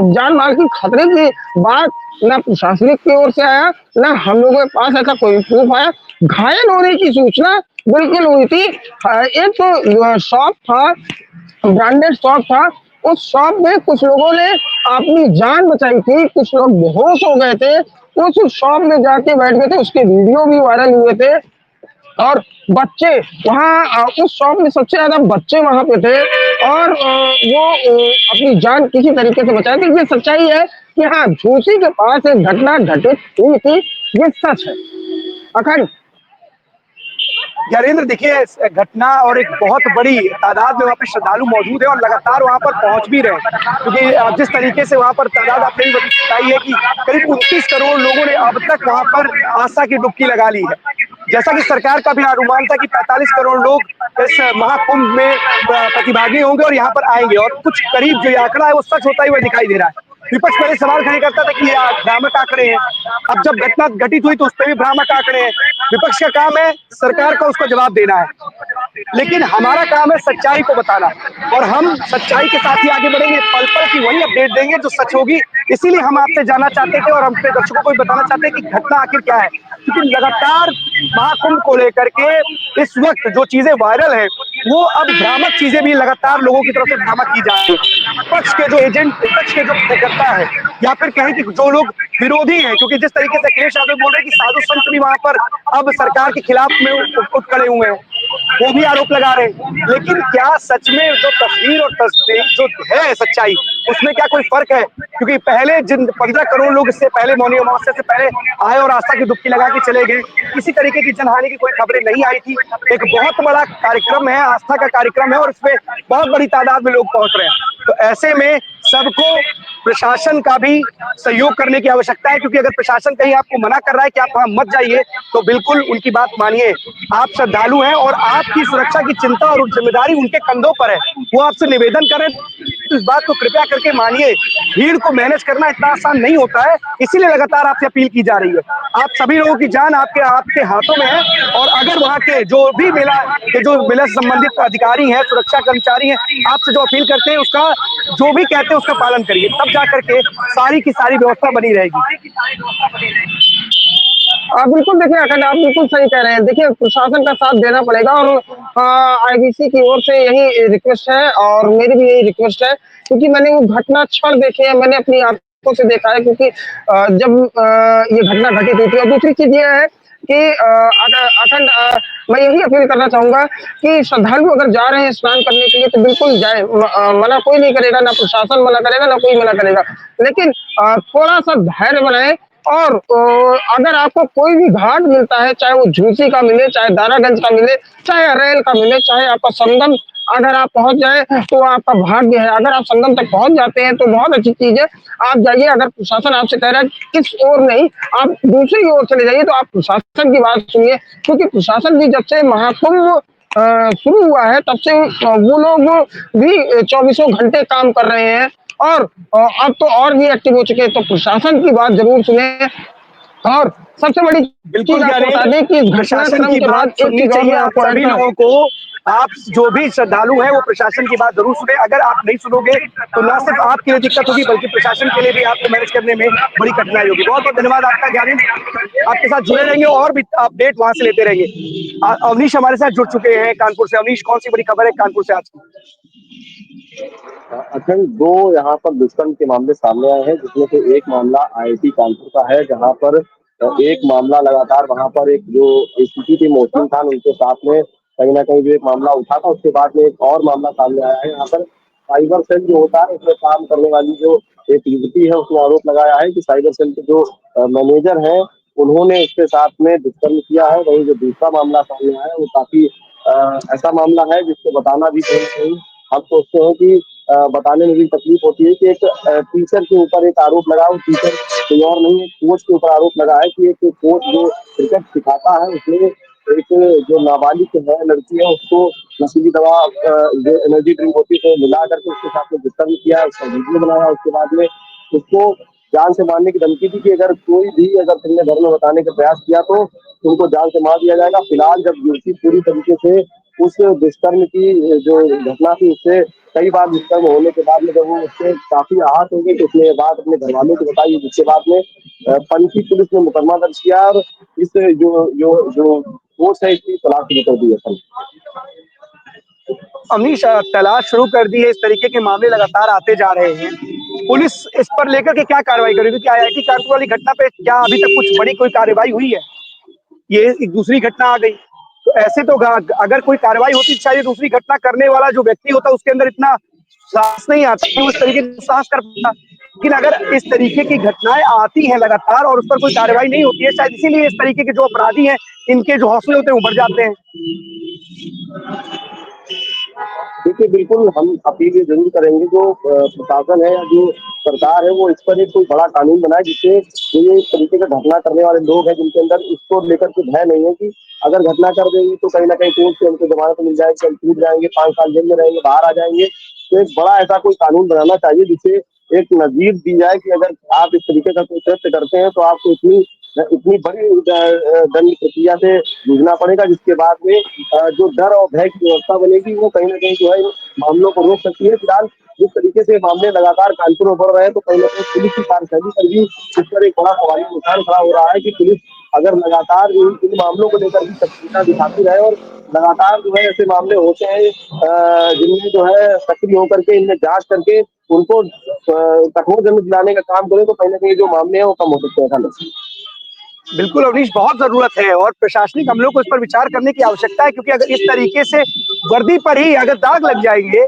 जान माल की खतरे की बात ना प्रशासनिक की ओर से आया, ना हम लोगों के पास ऐसा कोई प्रूफ आया। घायल होने की सूचना बिल्कुल हुई थी। एक तो शॉप था, ब्रांडेड शॉप था, उस शॉप में कुछ लोगों ने अपनी जान बचाई थी, कुछ लोग बेहोश हो गए थे, उस शॉप में जाके बैठ गए थे, उसके वीडियो भी वायरल हुए थे। और बच्चे वहाँ उस शॉप में सबसे ज्यादा बच्चे वहां पे थे और वो अपनी जान किसी तरीके से बचाए थे। ये सच्चाई है कि हाँ झूसी के पास एक घटना घटित हुई थी, ये सच है। अखंड ज्ञानेंद्र देखिए घटना और एक बहुत बड़ी तादाद में वहाँ पे श्रद्धालु मौजूद है और लगातार वहाँ पर पहुंच भी रहे, क्योंकि जिस तरीके से वहाँ पर तादाद आपने भी बताई है कि करीब 29 करोड़ लोगों ने अब तक वहाँ पर आस्था की डुबकी लगा ली है। जैसा कि सरकार का भी अनुमान था कि 45 करोड़ लोग इस महाकुंभ में प्रतिभागी होंगे और यहाँ पर आएंगे, और कुछ करीब जो ये आंकड़ा है वो सच होता ही हुआ दिखाई दे रहा है। विपक्ष पहले सवाल खड़े करता था कि ये भ्रामक आंकड़े हैं, अब जब घटना घटित हुई तो उस पर भी भ्रामक आंकड़े हैं। विपक्ष का काम है सरकार को उसको जवाब देना है, लेकिन हमारा काम है सच्चाई को बताना और हम सच्चाई के साथ ही आगे बढ़ेंगे, पल पल की वही अपडेट देंगे जो सच होगी। इसीलिए हम आपसे जानना चाहते थे और हम अपने दर्शकों को भी बताना चाहते हैं कि घटना आखिर क्या है, क्योंकि लगातार महाकुंभ को लेकर के इस वक्त जो चीजें वायरल है वो अब भ्रामक चीजें भी लगातार लोगों की तरफ से भ्रामक की जा रही है। पक्ष के जो एजेंट, पक्ष के जो कार्यकर्ता है या फिर कहें कि जो लोग विरोधी हैं, क्योंकि जिस तरीके से अखिलेश यादव बोल रहे हैं कि साधु संत भी वहां पर अब सरकार के खिलाफ में उठ खड़े हुए हैं, वो भी आरोप लगा रहे हैं। लेकिन क्या सच में जो तस्वीर और तस्वीर जो है सच्चाई, उसमें क्या कोई फर्क है? क्योंकि पहले जिन 15 करोड़ लोग इससे पहले मौनी अमावस्या से पहले आए और आस्था की डुबकी लगा के चले गए, किसी तरीके की जनहानि की कोई खबरें नहीं आई थी। एक बहुत बड़ा कार्यक्रम है, आस्था का कार्यक्रम है, और इसमें बहुत बड़ी तादाद में लोग पहुंच रहे हैं। तो ऐसे में सबको प्रशासन का भी सहयोग करने की आवश्यकता है, क्योंकि अगर प्रशासन कहीं आपको मना कर रहा है कि आप वहां मत जाइए, तो बिल्कुल उनकी बात मानिए। आप श्रद्धालु हैं और आपकी सुरक्षा की चिंता और जिम्मेदारी उनके कंधों पर है। वो आपसे निवेदन करें तो इस बात को कृपया करके मानिए। भीड़ को मैनेज करना इतना आसान नहीं होता है, इसीलिए लगातार आपसे अपील की जा रही है। आप सभी लोगों की जान आपके हाथों में है, और अगर वहां के जो भी मेला से संबंधित अधिकारी हैं, सुरक्षा कर्मचारी हैं, आपसे जो अपील करते हैं उसका जो भी कहते हैं उसका पालन करिए, तब जाकर के सारी की सारी व्यवस्था बनी रहेगी। बिल्कुल देखिए अखंड, आप बिल्कुल सही कह रहे हैं। देखिए प्रशासन का साथ देना पड़ेगा, और आईबीसी की ओर से यही रिक्वेस्ट है और मेरी भी यही रिक्वेस्ट है, क्योंकि मैंने वो घटना क्षण देखे हैं, मैंने अपनी आंखों से देखा है। क्योंकि जब ये घटना घटित हुई थी, और दूसरी चीज ये है कि अखंड मैं यही अपील करना चाहूंगा कि श्रद्धालु अगर जा रहे हैं स्नान करने के लिए तो बिल्कुल जाए, मना कोई नहीं करेगा, ना प्रशासन मना करेगा, ना कोई मना करेगा। लेकिन थोड़ा सा धैर्य बनाए, और अगर आपको कोई भी घाट मिलता है, चाहे वो झूसी का मिले, चाहे दारागंज का मिले, चाहे अरेल का मिले, चाहे आपका संगम, अगर आप पहुंच जाए तो आपका भाग्य है। अगर आप संगम तक पहुंच जाते हैं तो बहुत अच्छी चीज है, आप जाइए। अगर प्रशासन आपसे कह रहा है किस ओर नहीं, आप दूसरी ओर चले जाइए, तो आप प्रशासन की बात सुनिए। क्योंकि प्रशासन भी जब से महाकुंभ शुरू हुआ है तब से वो लोग भी 24 घंटे काम कर रहे हैं, और अब तो और भी एक्टिव हो चुके हैं। तो प्रशासन की बात जरूर सुने। और सबसे बड़ी चीज आपको बता दें कि इस घटनाक्रम के बाद एक चीज और मैं आपको सभी लोगों को, आप जो भी श्रद्धालु हैं वो प्रशासन की बात जरूर सुने। अगर आप नहीं सुनोगे तो ना सिर्फ आपके लिए दिक्कत होगी, बल्कि प्रशासन के लिए भी आपको मैनेज करने में बड़ी कठिनाई होगी। बहुत बहुत धन्यवाद आपका ज्ञानेंद्र, आपके साथ जुड़े रहेंगे और भी अपडेट वहां से लेते रहेंगे। अवनीश हमारे साथ जुड़ चुके हैं कानपुर से। अवनीश, कौन सी बड़ी खबर है कानपुर से आज की? अखंड, दो यहाँ पर दुष्कर्म के मामले सामने आए हैं, जिसमें से एक मामला आईआईटी कानपुर का है, जहाँ पर एक मामला लगातार वहाँ पर एक जो एसीपी थे मोहसिन खान, उनके साथ में कहीं ना कहीं जो एक मामला उठा था, उसके बाद में एक और मामला सामने आया है। यहाँ पर साइबर सेल जो होता है उसमें काम करने वाली जो एक युवती है, उसने आरोप लगाया है कि साइबर सेल के जो मैनेजर हैं उन्होंने उसके साथ में दुष्कर्म किया है। वही जो दूसरा मामला सामने आया है वो काफी ऐसा मामला है जिसको बताना भी कहीं हम सोचते हैं कि बताने में भी तकलीफ होती है कि एक टीचर के ऊपर एक आरोप लगा, वो टीचर कोई और नहीं, एक कोच के ऊपर आरोप लगा है कि एक कोच जो क्रिकेट सिखाता है उसने एक जो नाबालिग है लड़की है उसको नशीली दवा जो एनर्जी ड्रिंक होती है तो मिला करके उसके साथ में दुष्कर्म किया, उसका वीडियो बनाया। उसके बाद में उसको जान से मारने की धमकी दी कि अगर कोई भी अगर तुमने घर में बताने का प्रयास किया तो तुमको जान से मार दिया जाएगा। फिलहाल जब युवती पूरी तरीके से उस दुष्कर्म की जो घटना थी उससे कई बार दुष्कर्म होने के बाद में जब वो उससे काफी आहत हो गई तो उसने ये बात अपने घर वालों को बताई, जिसके बाद में पंथी पुलिस ने मुकदमा दर्ज किया और इस जो जो जो कोच है इसकी तलाश शुरू कर दी है। अवनीश, तलाश शुरू कर दी है, इस तरीके के मामले लगातार आते जा रहे हैं। पुलिस इस पर लेकर के क्या कार्रवाई करेगी? क्योंकि आईआईटी कानपुर वाली घटना पे क्या अभी तक कुछ बड़ी कोई कार्रवाई हुई है? ये एक दूसरी घटना आ गई, तो ऐसे तो अगर कोई कार्रवाई होती शायद दूसरी घटना करने वाला जो व्यक्ति होता उसके अंदर इतना साहस नहीं आता कि वो इस तरीके से साहस कर पाता। लेकिन अगर इस तरीके की घटनाएं आती हैं लगातार और उस पर कोई कार्रवाई नहीं होती है, शायद इसीलिए इस तरीके के जो अपराधी हैं इनके जो हौसले होते हैं वो बढ़ जाते हैं। देखिए, बिल्कुल हम अपील ये जरूर करेंगे जो प्रशासन है या जो सरकार है वो इस पर एक कोई बड़ा कानून बनाए, जिससे जो ये इस तरीके का घटना करने वाले लोग हैं जिनके अंदर इसको लेकर के भय नहीं है कि अगर घटना कर देंगे तो कहीं ना कहीं कोर्ट से उनको जमानत मिल जाएगी, हम छूट जाएंगे, 5 साल जेल में रहेंगे, बाहर आ जाएंगे। तो एक बड़ा ऐसा कोई कानून बनाना चाहिए जिससे एक नजीर दी जाए कि अगर आप इस तरीके का कोई कृत्य करते हैं तो आपको इतनी बड़ी दंड प्रक्रिया से जूझना पड़ेगा, जिसके बाद में जो डर और भय की व्यवस्था बनेगी वो कहीं ना कहीं जो है इन मामलों को रोक सकती है। फिलहाल जिस तरीके से मामले लगातार कानपुर में बढ़ रहे हैं तो कहीं ना कहीं पुलिस की कार्यशैली पर भी इस पर एक बड़ा सवालिया निशान खड़ा हो रहा है कि पुलिस अगर लगातार इन मामलों को लेकर भी सक्रियता दिखाती रहे और लगातार जो है ऐसे मामले होते हैं जिनमें जो है सक्रिय होकर के इनमें जांच करके उनको कठोर दंड दिलाने का काम करें तो कहीं ना कहीं जो मामले हैं वो कम हो सकते हैं। ऐसा लगता है। बिल्कुल अवनीश, बहुत जरूरत है और प्रशासनिक अमलों को इस पर विचार करने की आवश्यकता है, क्योंकि अगर इस तरीके से वर्दी पर ही अगर दाग लग जाएंगे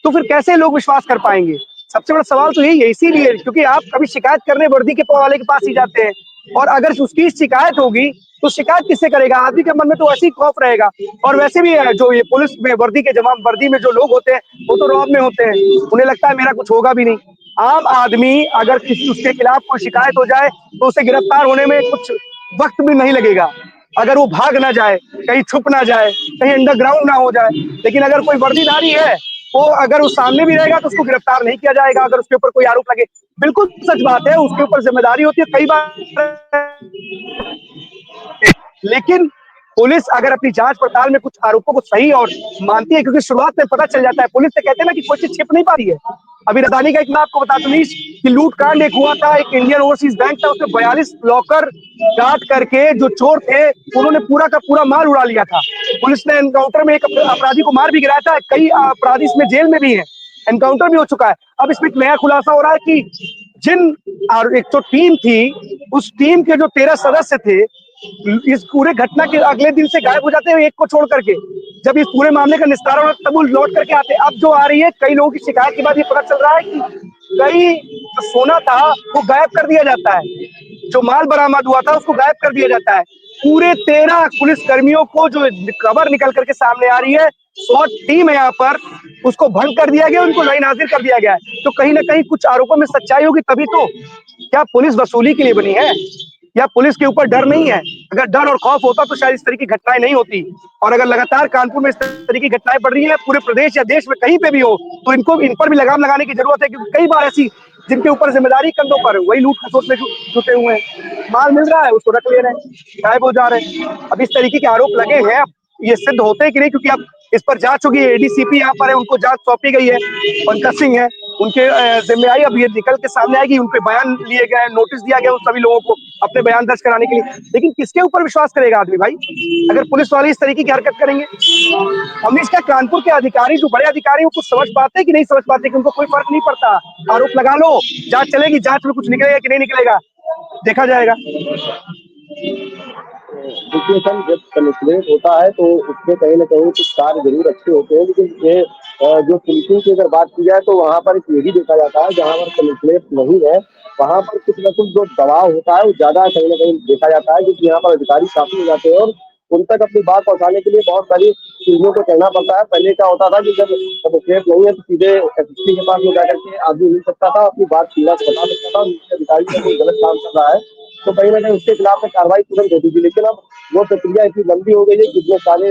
तो फिर कैसे लोग विश्वास कर पाएंगे। सबसे बड़ा सवाल तो यही है, इसीलिए क्योंकि आप कभी शिकायत करने वर्दी के वाले के पास ही जाते हैं, और अगर उसकी शिकायत होगी तो शिकायत किससे करेगा? आदमी के मन में तो ऐसी खौफ रहेगा। और वैसे भी है, जो ये पुलिस में वर्दी के जवान वर्दी में जो लोग होते हैं वो तो रौब में होते हैं, उन्हें लगता है मेरा कुछ होगा भी नहीं। आम आदमी अगर किसी उसके खिलाफ कोई शिकायत हो जाए तो उसे गिरफ्तार होने में कुछ वक्त भी नहीं लगेगा, अगर वो भाग ना जाए, कहीं छुप ना जाए, कहीं अंडरग्राउंड ना हो जाए। लेकिन अगर कोई वर्दीधारी है, वो अगर वो सामने भी रहेगा तो उसको गिरफ्तार नहीं किया जाएगा अगर उसके ऊपर कोई आरोप लगे। बिल्कुल सच बात है, उसके ऊपर जिम्मेदारी होती है कई बार। लेकिन पुलिस अगर अपनी जांच पड़ताल में कुछ आरोपों को सही और मानती है, क्योंकि शुरुआत में पता चल जाता है, पुलिस से कहते हैं ना कि कोई चीज छिप नहीं पा रही है। अभी राजधानी का एक मैं आपको बता दूं कि लूट कांड एक हुआ था, एक इंडियन ओवरसीज बैंक था, उसमें 42 लॉकर काट करके जो चोर थे उन्होंने पूरा का पूरा माल उड़ा लिया था। पुलिस ने एनकाउंटर में एक अपराधी को मार भी गिराया था, कई अपराधी इसमें जेल में भी है, एनकाउंटर भी हो चुका है। अब इसमें एक नया खुलासा हो रहा है कि जिन एक जो टीम थी, उस टीम के जो 13 सदस्य थे, इस पूरे घटना के अगले दिन से गायब हो जाते हैं, एक को छोड़ करके। जब इस पूरे मामले का निस्तारण होता है तब वो लौट करके आते हैं। अब जो आ रही है, कई लोगों की शिकायत के बाद ये पता चल रहा है कि कई जो सोना था वो गायब कर दिया जाता है, जो माल बरामद हुआ था उसको गायब कर दिया जाता है। पूरे 13 पुलिस कर्मियों को जो खबर निकल करके सामने आ रही है, SWAT टीम है यहाँ पर, उसको भंग कर दिया गया, उनको लाइन हाजिर कर दिया गया है। तो कहीं ना कहीं कुछ आरोपों में सच्चाई होगी तभी तो। क्या पुलिस वसूली के लिए बनी है, या पुलिस के ऊपर डर नहीं है? अगर डर और खौफ होता तो शायद इस तरह की घटनाएं नहीं होती। और अगर लगातार कानपुर में इस तरह की घटनाएं बढ़ रही हैं, पूरे प्रदेश या देश में कहीं पे भी हो, तो इनको इन पर भी लगाम लगाने की जरूरत है, क्योंकि कई बार ऐसी जिनके ऊपर जिम्मेदारी कंधों पर वही लूट खसोट में जुटे हुए हैं, माल मिल रहा है उसको रख ले रहे हैं, गायब हो जा रहे हैं। अब इस तरीके के आरोप लगे हैं, अब ये सिद्ध होते हैं कि नहीं, क्योंकि अब इस पर जांच होगी। एडीसीपी यहाँ पर है, उनको जांच सौंपी गई है, पंकज सिंह है, उनके जिम्मेदारी अब ये निकल के सामने आएगी। उन पे बयान लिए गए, नोटिस दिया गया उन सभी लोगों को अपने बयान दर्ज कराने के लिए। लेकिन किसके ऊपर विश्वास करेगा आदमी भाई, अगर पुलिस वाले इस तरीके की हरकत करेंगे? हमने इसका कानपुर के अधिकारी, जो बड़े अधिकारी, वो कुछ समझ पाते हैं कि नहीं समझ पाते, कि उनको कोई फर्क नहीं पड़ता, आरोप लगा लो, जांच चलेगी, जांच में कुछ निकलेगा कि नहीं निकलेगा देखा जाएगा। देखिए सर, जब कमिश्नरेट होता है तो उसमें कहीं ना कहीं कुछ कार्य जरूर अच्छे होते हैं, लेकिन ये जो पुलिसिंग की अगर बात की जाए तो वहाँ पर ये भी देखा जाता है, जहाँ पर कमिश्नरेट नहीं है वहाँ पर कुछ न कुछ जो दबाव होता है वो ज्यादा कहीं ना कहीं देखा जाता है, क्योंकि यहाँ पर अधिकारी काफी हो जाते हैं और उन तक अपनी बात पहुंचाने के लिए बहुत सारी चीजों को कहना पड़ता है। पहले क्या होता था कि जब कमिश्नरेट नहीं है तो सीधे एसएसपी के पास में जाकर के आदमी मिल सकता था, अपनी बात सीधा बता सकता था, नीचे अधिकारी का कोई गलत काम कर रहा है तो कहीं ना कहीं उसके खिलाफ में कार्रवाई तुरंत होती थी। लेकिन अब वो प्रक्रिया इतनी लंबी हो गई है कि इतने सारे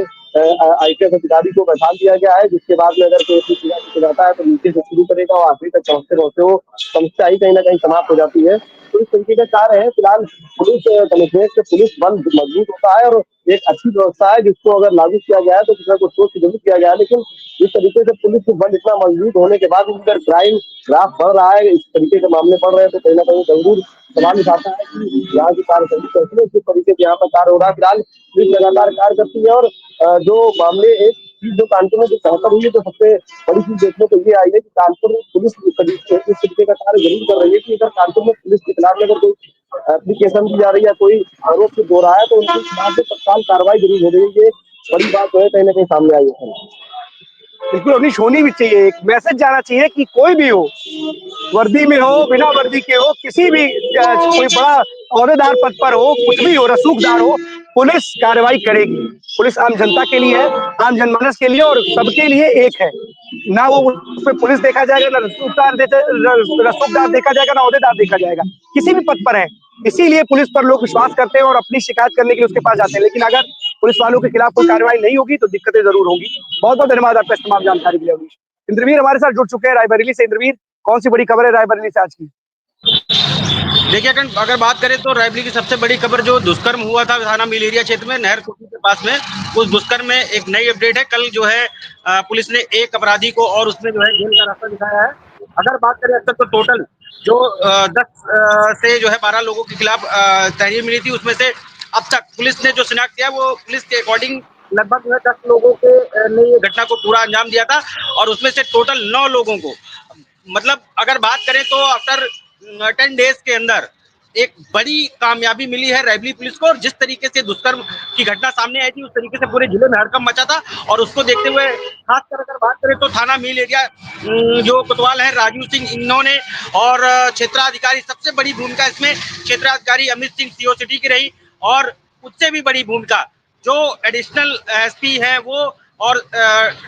आईपीएस अधिकारी को बैठा दिया गया है, जिसके बाद में अगर कोई शिकायत जाता है तो नीचे से शुरू करेगा और आखिरी तक पहुंचते पहुंचते वो समस्या ही कहीं ना कहीं समाप्त हो जाती है। तो इस तरीके का कार्य है। फिलहाल पुलिस कमिश्नरेट से पुलिस बल मजबूत होता है और एक अच्छी व्यवस्था है, जिसको अगर लागू किया गया है तो किसी को सोच जरूर किया गया है। लेकिन इस तरीके से पुलिस बल इतना मजबूत होने के बाद अगर क्राइम ग्राफ बढ़ रहा है, इस तरीके के मामले बढ़ रहे हैं, तो कहीं ना कहीं जरूर सवाल उठाता है कि यहाँ की कार्यशैली कैसी है, किस तरीके से यहाँ पर कार्य हो रहा है। फिलहाल पुलिस लगातार कार्य करती है और जो मामले एक चीज जो कानपुर में जो बेहतर हुई है, तो सबसे बड़ी चीज देखने को ये आई है कि कानपुर में पुलिस इस तरीके का कार्य जरूर कर रही है कि अगर कानपुर में पुलिस के खिलाफ अगर कोई एप्लीकेशन की जा रही है, कोई आरोप सिद्ध हो रहा है, तो उनके खिलाफ तत्काल कार्रवाई जरूर हो रही है। ये बड़ी बात जो है कहीं ना कहीं सामने आई है। बिल्कुल अवनीश, होनी भी चाहिए, एक मैसेज जाना चाहिए कि कोई भी हो, वर्दी में हो, बिना वर्दी के हो, किसी भी कोई बड़ा औहदेदार पद पर हो, कुछ भी हो, रसूखदार हो, पुलिस कार्रवाई करेगी। पुलिस आम जनता के लिए है, आम जनमानस के लिए और सबके लिए एक है। ना वो उसमें पुलिस देखा जाएगा, ना रसूखदार देखा जाएगा, ना औहदेदार देखा जाएगा, किसी भी पद पर है। इसीलिए पुलिस पर लोग विश्वास करते हैं और अपनी शिकायत करने के लिए उसके पास जाते हैं। लेकिन अगर पुलिस वालों के खिलाफ कोई कार्रवाई नहीं होगी तो दिक्कतें जरूर होंगी। बहुत बहुत धन्यवाद आपका इस तमाम जानकारी के लिए अवनीश। इंद्रवीर हमारे साथ जुड़ चुके हैं रायबरेली से। इंद्रवीर, कौन सी बड़ी खबर है रायबरेली से आज की? देखिए, अगर बात करें तो रायबरेली की सबसे बड़ी खबर जो दुष्कर्म हुआ था थाना मिल एरिया क्षेत्र में नहर कुटी के पास में, उस दुष्कर्म में एक नई अपडेट है। कल जो है पुलिस ने एक अपराधी को और उसमें जो है जेल का रास्ता दिखाया है। अगर बात करें अब तक तो टोटल जो 10 से जो है 12 लोगों के खिलाफ तहरीर मिली थी, उसमें से अब तक पुलिस ने जो शिनाख्त किया वो पुलिस के अकॉर्डिंग लगभग जो है 10 लोगों के ने ये घटना को पूरा अंजाम दिया था और उसमें से टोटल 9 लोगों को, मतलब अगर बात करें तो आफ्टर 10 डेज के अंदर एक बड़ी कामयाबी मिली है रायबरेली पुलिस को। और जिस तरीके से दुष्कर्म की घटना सामने आई थी उस तरीके से पूरे जिले में हड़कंप मचा था और उसको देखते हुए खासकर अगर बात करें तो थाना मिल एरिया जो कोतवाल है राजू सिंह, इन्होंने और क्षेत्राधिकारी, सबसे बड़ी भूमिका इसमें क्षेत्राधिकारी अमित सिंह सीओ सिटी की रही और उससे भी बड़ी भूमिका जो एडिशनल एसपी है वो और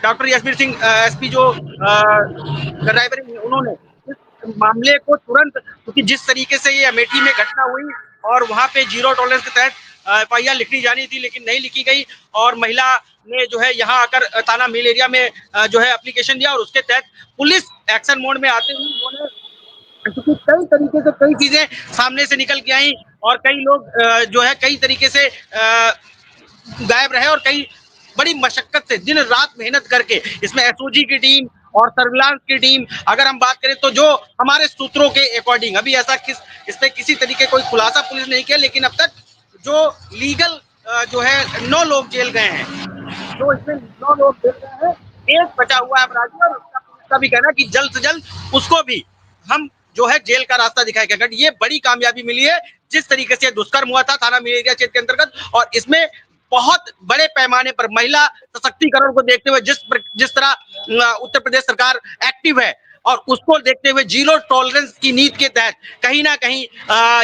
डॉक्टर यशवीर सिंह एसपी जो रायबरेली, उन्होंने इस मामले को तुरंत, क्योंकि जिस तरीके से ये अमेठी में घटना हुई और वहां पे जीरो टॉलरेंस के तहत एफआईआर लिखनी जानी थी लेकिन नहीं लिखी गई और महिला ने जो है यहाँ आकर थाना मिल एरिया में जो है एप्लीकेशन दिया और उसके तहत पुलिस एक्शन मोड में आते हुए उन्होंने, क्योंकि कई तरीके से कई चीजें सामने से निकल के आई और कई लोग जो है कई तरीके से गायब रहे और कई बड़ी मशक्कत से दिन रात मेहनत करके इसमें एसओजी की टीम और सर्विलांस की टीम, अगर हम बात करें तो जो हमारे सूत्रों के अकॉर्डिंग अभी ऐसा इसमें किसी तरीके कोई खुलासा पुलिस ने नहीं किया लेकिन अब तक जो लीगल जो है 9 लोग जेल गए हैं, जो इसमें 9 लोग जेल गए हैं, एक बचा हुआ है अपराधी और उसका भी कहना है कि जल्द से जल्द उसको भी हम जो है जेल का रास्ता दिखाएंगे। ये बड़ी कामयाबी मिली है जिस तरीके से दुष्कर्म हुआ था थाना मिल एरिया क्षेत्र के अंतर्गत और इसमें बहुत बड़े पैमाने पर महिला सशक्तिकरण को देखते हुए जिस तरह उत्तर प्रदेश सरकार एक्टिव है और उसको देखते हुए जीरो टॉलरेंस की नीति के तहत कहीं ना कहीं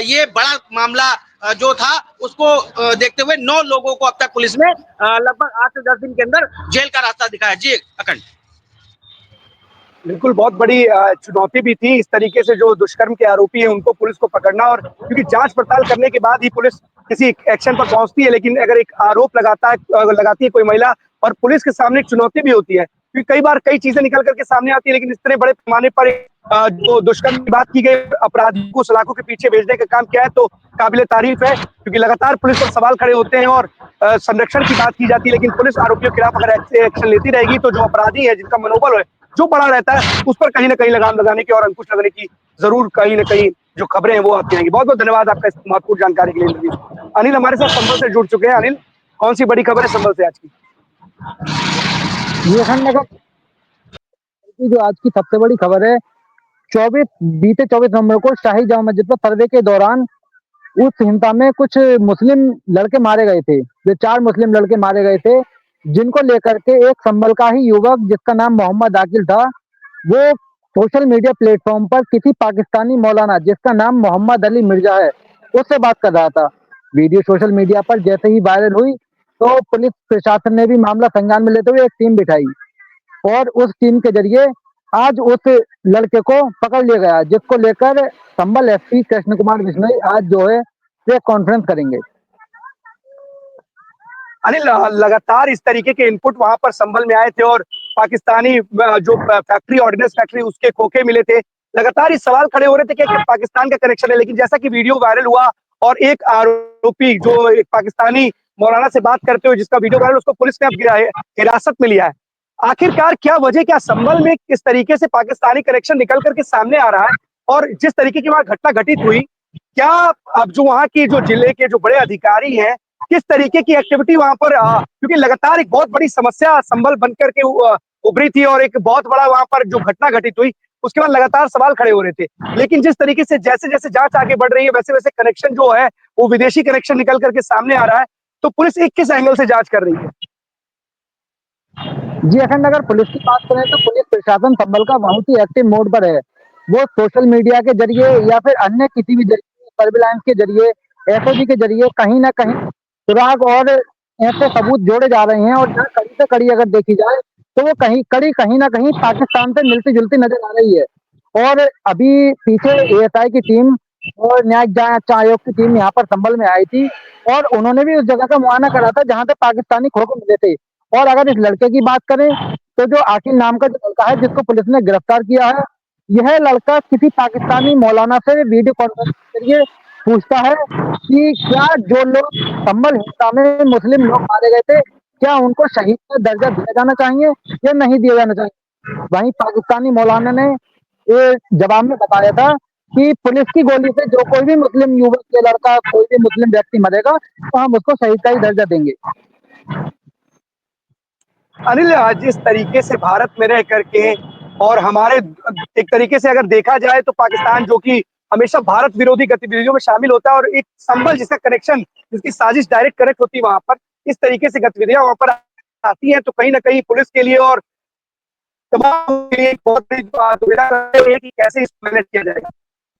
ये बड़ा मामला जो था उसको देखते हुए 9 लोगों को अब तक पुलिस ने लगभग 8 से 10 दिन के अंदर जेल का रास्ता दिखाया। जी अखंड। बिल्कुल, बहुत बड़ी चुनौती भी थी इस तरीके से जो दुष्कर्म के आरोपी हैं उनको पुलिस को पकड़ना, और क्योंकि जांच पड़ताल करने के बाद ही पुलिस किसी एक्शन पर पहुंचती है, लेकिन अगर एक आरोप लगाती है कोई महिला और पुलिस के सामने एक चुनौती भी होती है, क्योंकि कई बार कई चीजें निकल करके सामने आती है, लेकिन इस तरह बड़े पैमाने पर जो दुष्कर्म की बात की गई, अपराधियों को सलाखों के पीछे भेजने का काम किया है तो काबिले तारीफ है, क्योंकि लगातार पुलिस पर सवाल खड़े होते हैं और संरक्षण की बात की जाती है, लेकिन पुलिस आरोपियों के खिलाफ अगर एक्शन लेती रहेगी तो जो अपराधी है, जिनका मनोबल है जो बड़ा रहता है, उस पर कहीं ना कहीं लगाम लगाने की और अंकुश लगाने की जरूर कहीं ना कहीं जो खबरें हैं वो आती रहेंगी। बहुत बहुत धन्यवाद आपका इस महत्वपूर्ण जानकारी के लिए। अनिल हमारे साथ संभल से जुड़ चुके हैं। अनिल, कौन सी बड़ी खबर है संभल से आज की? ये नगर की जो आज की सबसे बड़ी खबर है, बीते 24 नवंबर को शाही जामा मस्जिद पर सर्वे के दौरान उस हिंसा में कुछ मुस्लिम लड़के मारे गए थे। जो 4 मुस्लिम लड़के मारे गए थे, जिनको लेकर के एक संभल का ही युवक जिसका नाम मोहम्मद आकिल था, वो सोशल मीडिया प्लेटफॉर्म पर किसी पाकिस्तानी मौलाना जिसका नाम मोहम्मद अली मिर्जा है उससे बात कर रहा था। वीडियो सोशल मीडिया पर जैसे ही वायरल हुई तो पुलिस प्रशासन ने भी मामला संज्ञान में लेते हुए एक टीम बिठाई और उस टीम के जरिए आज उस लड़के को पकड़ लिया गया, जिसको लेकर संभल एसपी कृष्ण कुमार बिश्नोई आज जो है प्रेस कॉन्फ्रेंस करेंगे। अनिल, लगातार इस तरीके के इनपुट वहां पर संभल में आए थे और पाकिस्तानी जो फैक्ट्री, ऑर्डिनेंस फैक्ट्री, उसके खोखे मिले थे। लगातार इस सवाल खड़े हो रहे थे कि पाकिस्तान का कनेक्शन है, लेकिन जैसा कि वीडियो वायरल हुआ और एक आरोपी जो एक पाकिस्तानी मौलाना से बात करते हुए जिसका वीडियो वायरल, उसको पुलिस ने अब हिरासत में लिया है। आखिरकार क्या वजह, क्या संभल में किस तरीके से पाकिस्तानी कनेक्शन निकल करके सामने आ रहा है, और जिस तरीके की वहां घटना घटित हुई, क्या अब जो वहां की जो जिले के जो बड़े अधिकारी हैं, किस तरीके की एक्टिविटी वहां पर, क्योंकि लगातार एक बहुत बड़ी समस्या संभल बन करके उभरी थी और एक बहुत बड़ा वहां पर जो घटना घटित हुई उसके बाद लगातार सवाल खड़े हो रहे थे, लेकिन जिस तरीके से जैसे जैसे जांच आगे बढ़ रही है वैसे वैसे कनेक्शन जो है वो विदेशी कनेक्शन निकल करके सामने आ रहा है, तो पुलिस एक किस एंगल से जांच कर रही है? जी अखंड, अगर पुलिस की बात करें तो पुलिस प्रशासन संभल का बहुत ही एक्टिव मोड पर है। वो सोशल मीडिया के जरिए या फिर अन्य किसी भी जरिए, सर्विलांस के जरिए, एसओजी के जरिए कहीं ना कहीं सुराग और ऐसे सबूत जोड़े जा रहे हैं, और कड़ी से कड़ी अगर देखी जाए तो वो कहीं ना कहीं पाकिस्तान से मिलती जुलती नजर आ रही है। और अभी पीछे एएसआई की टीम और न्यायिक जांच आयोग की टीम यहाँ पर संभल में आई थी और उन्होंने भी उस जगह का मुआयना करा था जहाँ से पाकिस्तानी खोखे मिले थे। और अगर इस लड़के की बात करें तो जो आकिल नाम का जो लड़का है जिसको पुलिस ने गिरफ्तार किया है, यह लड़का किसी पाकिस्तानी मौलाना से वीडियो कॉन्फ्रेंस के जरिए पूछता है कि क्या जो लोग संभल हिंसा में मुस्लिम लोग मारे गए थे, क्या उनको शहीद का दर्जा दिया जाना चाहिए या नहीं दिया जाना चाहिए। वहीं पाकिस्तानी मौलाना ने ये जवाब में बताया था कि पुलिस की गोली से जो कोई भी मुस्लिम युवक या लड़का, कोई भी मुस्लिम व्यक्ति मरेगा तो हम उसको शहीद का ही दर्जा देंगे। अनिल, जिस तरीके से भारत में रह करके और हमारे एक तरीके से अगर देखा जाए तो पाकिस्तान जो कि हमेशा भारत विरोधी गतिविधियों में शामिल होता है और एक संबल जिसका कनेक्शन, जिसकी साजिश डायरेक्ट कनेक्ट होती है वहां पर, इस तरीके से गतिविधियां वहां पर आती हैं तो कहीं ना कहीं पुलिस के लिए और तमाम के लिए एक बहुत बड़ी दुविधा है कि कैसे इसको मैनेज किया जाएगा।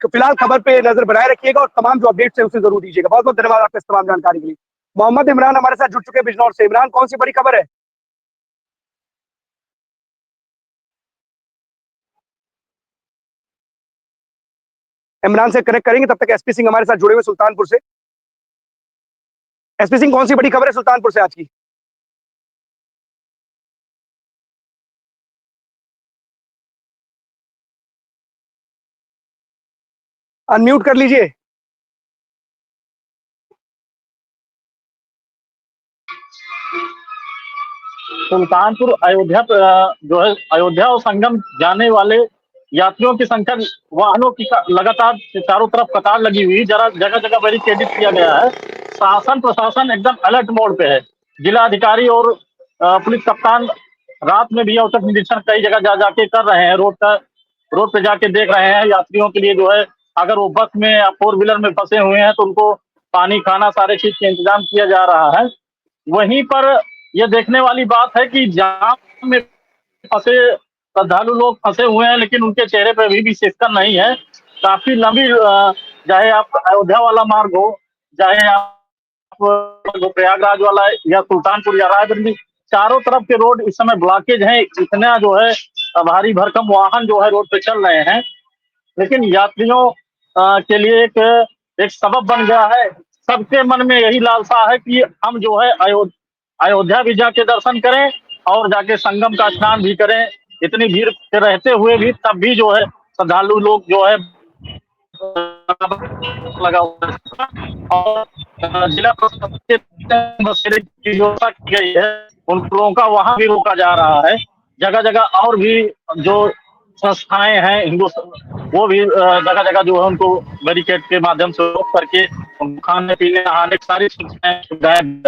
तो फिलहाल खबर पे नजर बनाए रखिएगा और तमाम जो अपडेट्स है उसे जरूर दीजिएगा। बहुत बहुत धन्यवाद आपका इस तमाम जानकारी के लिए। मोहम्मद इमरान हमारे साथ जुड़ चुके हैं बिजनौर से। इमरान, कौन सी बड़ी खबर है? इमरान से कनेक्ट करेंगे, तब तक एसपी सिंह हमारे साथ जुड़े हुए सुल्तानपुर से। एसपी सिंह, कौन सी बड़ी खबर है सुल्तानपुर से आज की? अनम्यूट कर लीजिए। सुल्तानपुर अयोध्या जो है अयोध्या और संगम जाने वाले यात्रियों की संख्या, वाहनों की लगातार चारों तरफ कतार लगी हुई, जगह जगह बैरिकेडिंग किया गया है। शासन प्रशासन एकदम अलर्ट मोड पे है। जिला अधिकारी और पुलिस कप्तान रात में भी औचक निरीक्षण कई जगह जा जाके कर रहे हैं। रोड पे जाके देख रहे हैं यात्रियों के लिए जो है, अगर वो बस में या 4 व्हीलर में फंसे हुए हैं तो उनको पानी खाना सारे चीज का इंतजाम किया जा रहा है। वहीं पर यह देखने वाली बात है कि जाम में फंसे श्रद्धालु लोग फंसे हुए हैं, लेकिन उनके चेहरे पर अभी भी शिकन नहीं है। काफी लंबी चाहे आप अयोध्या वाला मार्ग हो, चाहे आप प्रयागराज वाला या सुल्तानपुर या रायबरेली, चारों तरफ के रोड इस समय ब्लॉकेज हैं। इतना जो है भारी भरकम वाहन जो है रोड पे चल रहे हैं, लेकिन यात्रियों के लिए एक सबब बन गया है। सबके मन में यही लालसा है कि हम जो है अयोध्या भी जाके दर्शन करें और जाके संगम का स्नान भी करें। इतनी भीड़ के रहते हुए भी तब भी जो है श्रद्धालु लोग जो है लगा हुआ है। और जिला प्रशासन की व्यवस्था की गई है, उन लोगों का वहां भी रोका जा रहा है। जगह जगह और भी जो संस्थाएं हैं हिंदू, वो भी जगह जगह जो है उनको बैरिकेड के माध्यम से रोक करके खाने पीने नहाने की सारी सुविधाएं।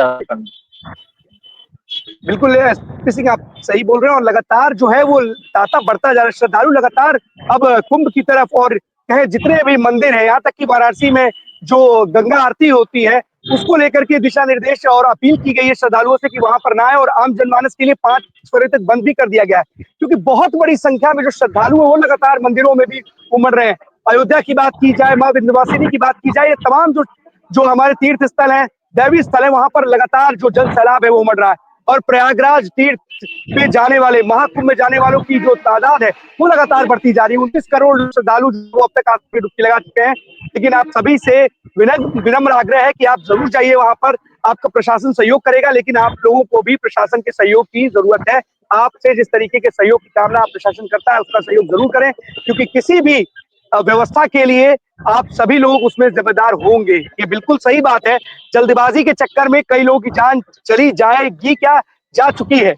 बिल्कुल एसपी सिंह, आप सही बोल रहे हैं और लगातार जो है वो तांता बढ़ता जा रहा है। श्रद्धालु लगातार अब कुंभ की तरफ और कहे जितने भी मंदिर हैं, यहाँ तक कि वाराणसी में जो गंगा आरती होती है उसको लेकर के दिशा निर्देश और अपील की गई है श्रद्धालुओं से कि वहां पर ना आए और आम जनमानस के लिए 5 फरवरी तक बंद भी कर दिया गया है, क्योंकि बहुत बड़ी संख्या में जो श्रद्धालु है वो लगातार मंदिरों में भी उमड़ रहे हैं। अयोध्या की बात की जाए, माँ विंध्यवासिनी की बात की जाए, ये तमाम जो हमारे तीर्थ स्थल है, दैवीय स्थल है, वहां पर लगातार जो जल सैलाब है वो उमड़ रहा है। और प्रयागराज तीर्थ पे जाने वाले, महाकुंभ में जाने वालों की जो तादाद है वो लगातार बढ़ती जा रही है। 29 करोड़ श्रद्धालु वो अब तक आके डुबकी लगा चुके हैं। लेकिन आप सभी से विनम्र आग्रह है कि आप जरूर जाइए वहां पर। आपका प्रशासन सहयोग करेगा, लेकिन आप लोगों को भी प्रशासन के सहयोग की जरूरत है। आपसे जिस तरीके के सहयोग की कामना आप प्रशासन करता है उसका सहयोग जरूर करें, क्योंकि किसी भी व्यवस्था के लिए आप सभी लोग उसमें जिम्मेदार होंगे। ये बिल्कुल सही बात है। जल्दबाजी के चक्कर में कई लोगों की जान चली जाएगी, क्या जा चुकी है।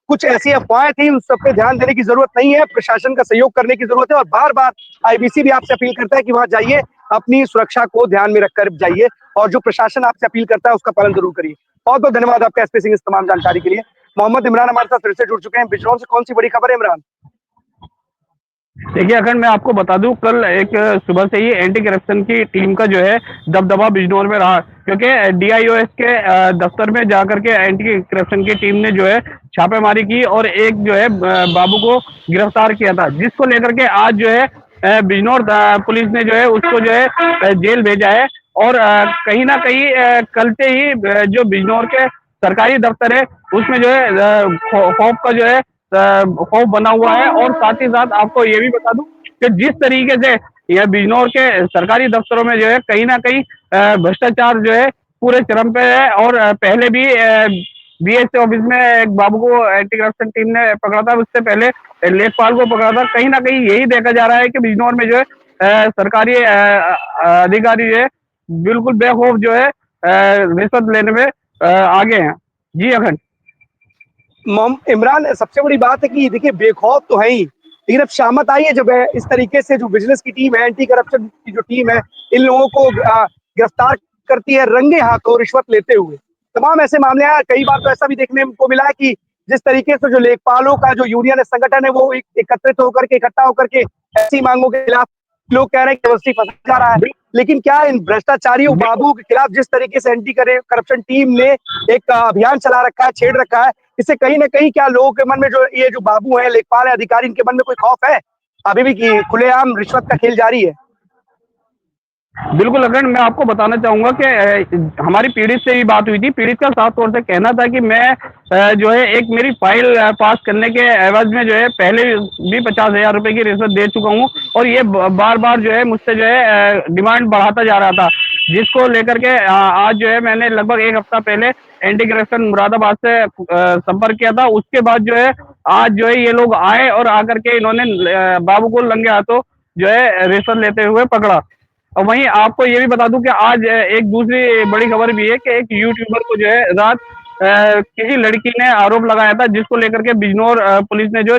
कुछ ऐसी अफवाहें थी, उन सब पे ध्यान देने की जरूरत नहीं है, प्रशासन का सहयोग करने की जरूरत है। और बार बार आईबीसी भी आपसे अपील करता है कि वहां जाइए, अपनी सुरक्षा को ध्यान में रखकर जाइए और जो प्रशासन आपसे अपील करता है उसका पालन जरूर करिए। बहुत बहुत धन्यवाद आपका एसपी सिंह इस तमाम जानकारी के लिए। मोहम्मद इमरान हमारे साथ फिर से जुड़ चुके हैं बिजनौर से। कौन सी बड़ी खबर है इमरान? देखिए अगर मैं आपको बता दूं, कल एक सुबह से ही एंटी करप्शन की टीम का जो है दबदबा बिजनौर में रहा, क्योंकि डीआईओएस के दफ्तर में जाकर के एंटी करप्शन की टीम ने जो है छापेमारी की और एक जो है बाबू को गिरफ्तार किया था, जिसको लेकर के आज जो है बिजनौर पुलिस ने जो है उसको जो है जेल भेजा है। और कहीं ना कहीं कल से ही जो बिजनौर के सरकारी दफ्तर है उसमें जो है खौफ का जो है खौफ बना हुआ है। और साथ ही साथ आपको ये भी बता दूं कि जिस तरीके से यह बिजनौर के सरकारी दफ्तरों में जो है कहीं ना कहीं भ्रष्टाचार जो है पूरे चरम पे है। और पहले भी बीएससी ऑफिस में एक बाबू को एंटी करप्शन टीम ने पकड़ा था, उससे पहले लेखपाल को पकड़ा था। कहीं ना कहीं यही देखा जा रहा है कि बिजनौर में जो है सरकारी अधिकारी जो है बिल्कुल बेखौफ जो है रिश्वत लेने में आगे हैं। जी अखंड। इमरान, सबसे बड़ी बात है कि देखिए बेखौफ तो है ही, लेकिन अब शामत आई है जब इस तरीके से जो विजिलेंस की टीम है, एंटी करप्शन की जो टीम है, इन लोगों को गिरफ्तार करती है रंगे हाथों रिश्वत लेते हुए। तमाम ऐसे मामले हैं। कई बार तो ऐसा भी देखने को मिला है कि जिस तरीके से जो लेखपालों का जो यूनियन संगठन है वो एकत्रित होकर के, इकट्ठा होकर के ऐसी मांगों के खिलाफ लोग कह रहे हैं कि व्यवस्थित फंसा जा रहा है। लेकिन क्या इन भ्रष्टाचारियों बाबुओं के खिलाफ जिस तरीके से एंटी करप्शन टीम ने एक अभियान चला रखा है, छेड़ रखा है, इससे कहीं ना कहीं क्या लोगों के मन में जो ये जो बाबू है, लेखपाल है, अधिकारी, इनके मन में कोई खौफ है? अभी भी कि खुलेआम रिश्वत का खेल जारी है? बिल्कुल अखंड, मैं आपको बताना चाहूंगा कि हमारी पीड़ित से ही बात हुई थी। पीड़ित का साफ तौर से कहना था कि मैं जो है एक मेरी फाइल पास करने के एवज में जो है पहले भी 50,000 रुपए की रिश्वत दे चुका हूं और ये बार बार जो है मुझसे जो है डिमांड बढ़ाता जा रहा था, जिसको लेकर के आज जो है मैंने लगभग एक हफ्ता पहले एंटी करप्शन मुरादाबाद से संपर्क किया था। उसके बाद जो है आज जो है ये लोग आए और आकर के इन्होंने बाबू को नंगे हाथों जो है रिश्वत लेते हुए पकड़ा। और वहीं आपको ये भी बता दूं कि आज एक दूसरी बड़ी खबर भी है कि एक यूट्यूबर को जो है रात किसी लड़की ने आरोप लगाया था, जिसको लेकर के बिजनौर पुलिस ने जो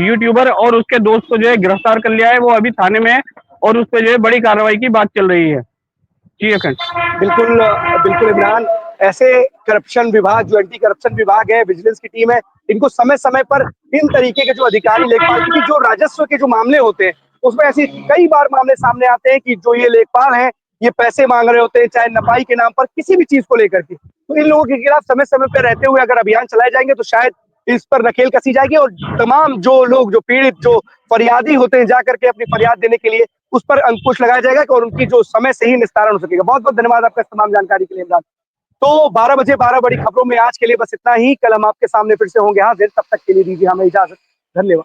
यूट्यूबर और उसके दोस्त को जो है गिरफ्तार कर लिया है। वो अभी थाने में है और उस पर जो है बड़ी कार्रवाई की बात चल रही है। जी अखंड। बिल्कुल बिल्कुल इमरान, ऐसे करप्शन विभाग जो एंटी करप्शन विभाग है, विजिलेंस की टीम है, इनको समय समय पर इन तरीके के जो अधिकारी, लेखपाल, क्योंकि जो राजस्व के जो मामले होते हैं उसमें ऐसी कई बार मामले सामने आते हैं कि जो ये लेखपाल हैं ये पैसे मांग रहे होते हैं, चाहे नपाई के नाम पर, किसी भी चीज को लेकर के। तो इन लोगों के खिलाफ समय समय पर रहते हुए अगर अभियान चलाए जाएंगे तो शायद इस पर नकेल कसी जाएगी और तमाम जो लोग, जो पीड़ित, जो फरियादी होते हैं, जाकर के अपनी फरियाद देने के लिए उस पर अंकुश लगाया जाएगा और उनकी जो समय से ही निस्तारण हो सकेगा। बहुत बहुत धन्यवाद आपका इस तमाम जानकारी के लिए इमरान। तो 12 बजे 12 बड़ी खबरों में आज के लिए बस इतना ही। कल हम आपके सामने फिर से होंगे हाजिर, तब तक के लिए दीजिए हमें इजाजत। धन्यवाद।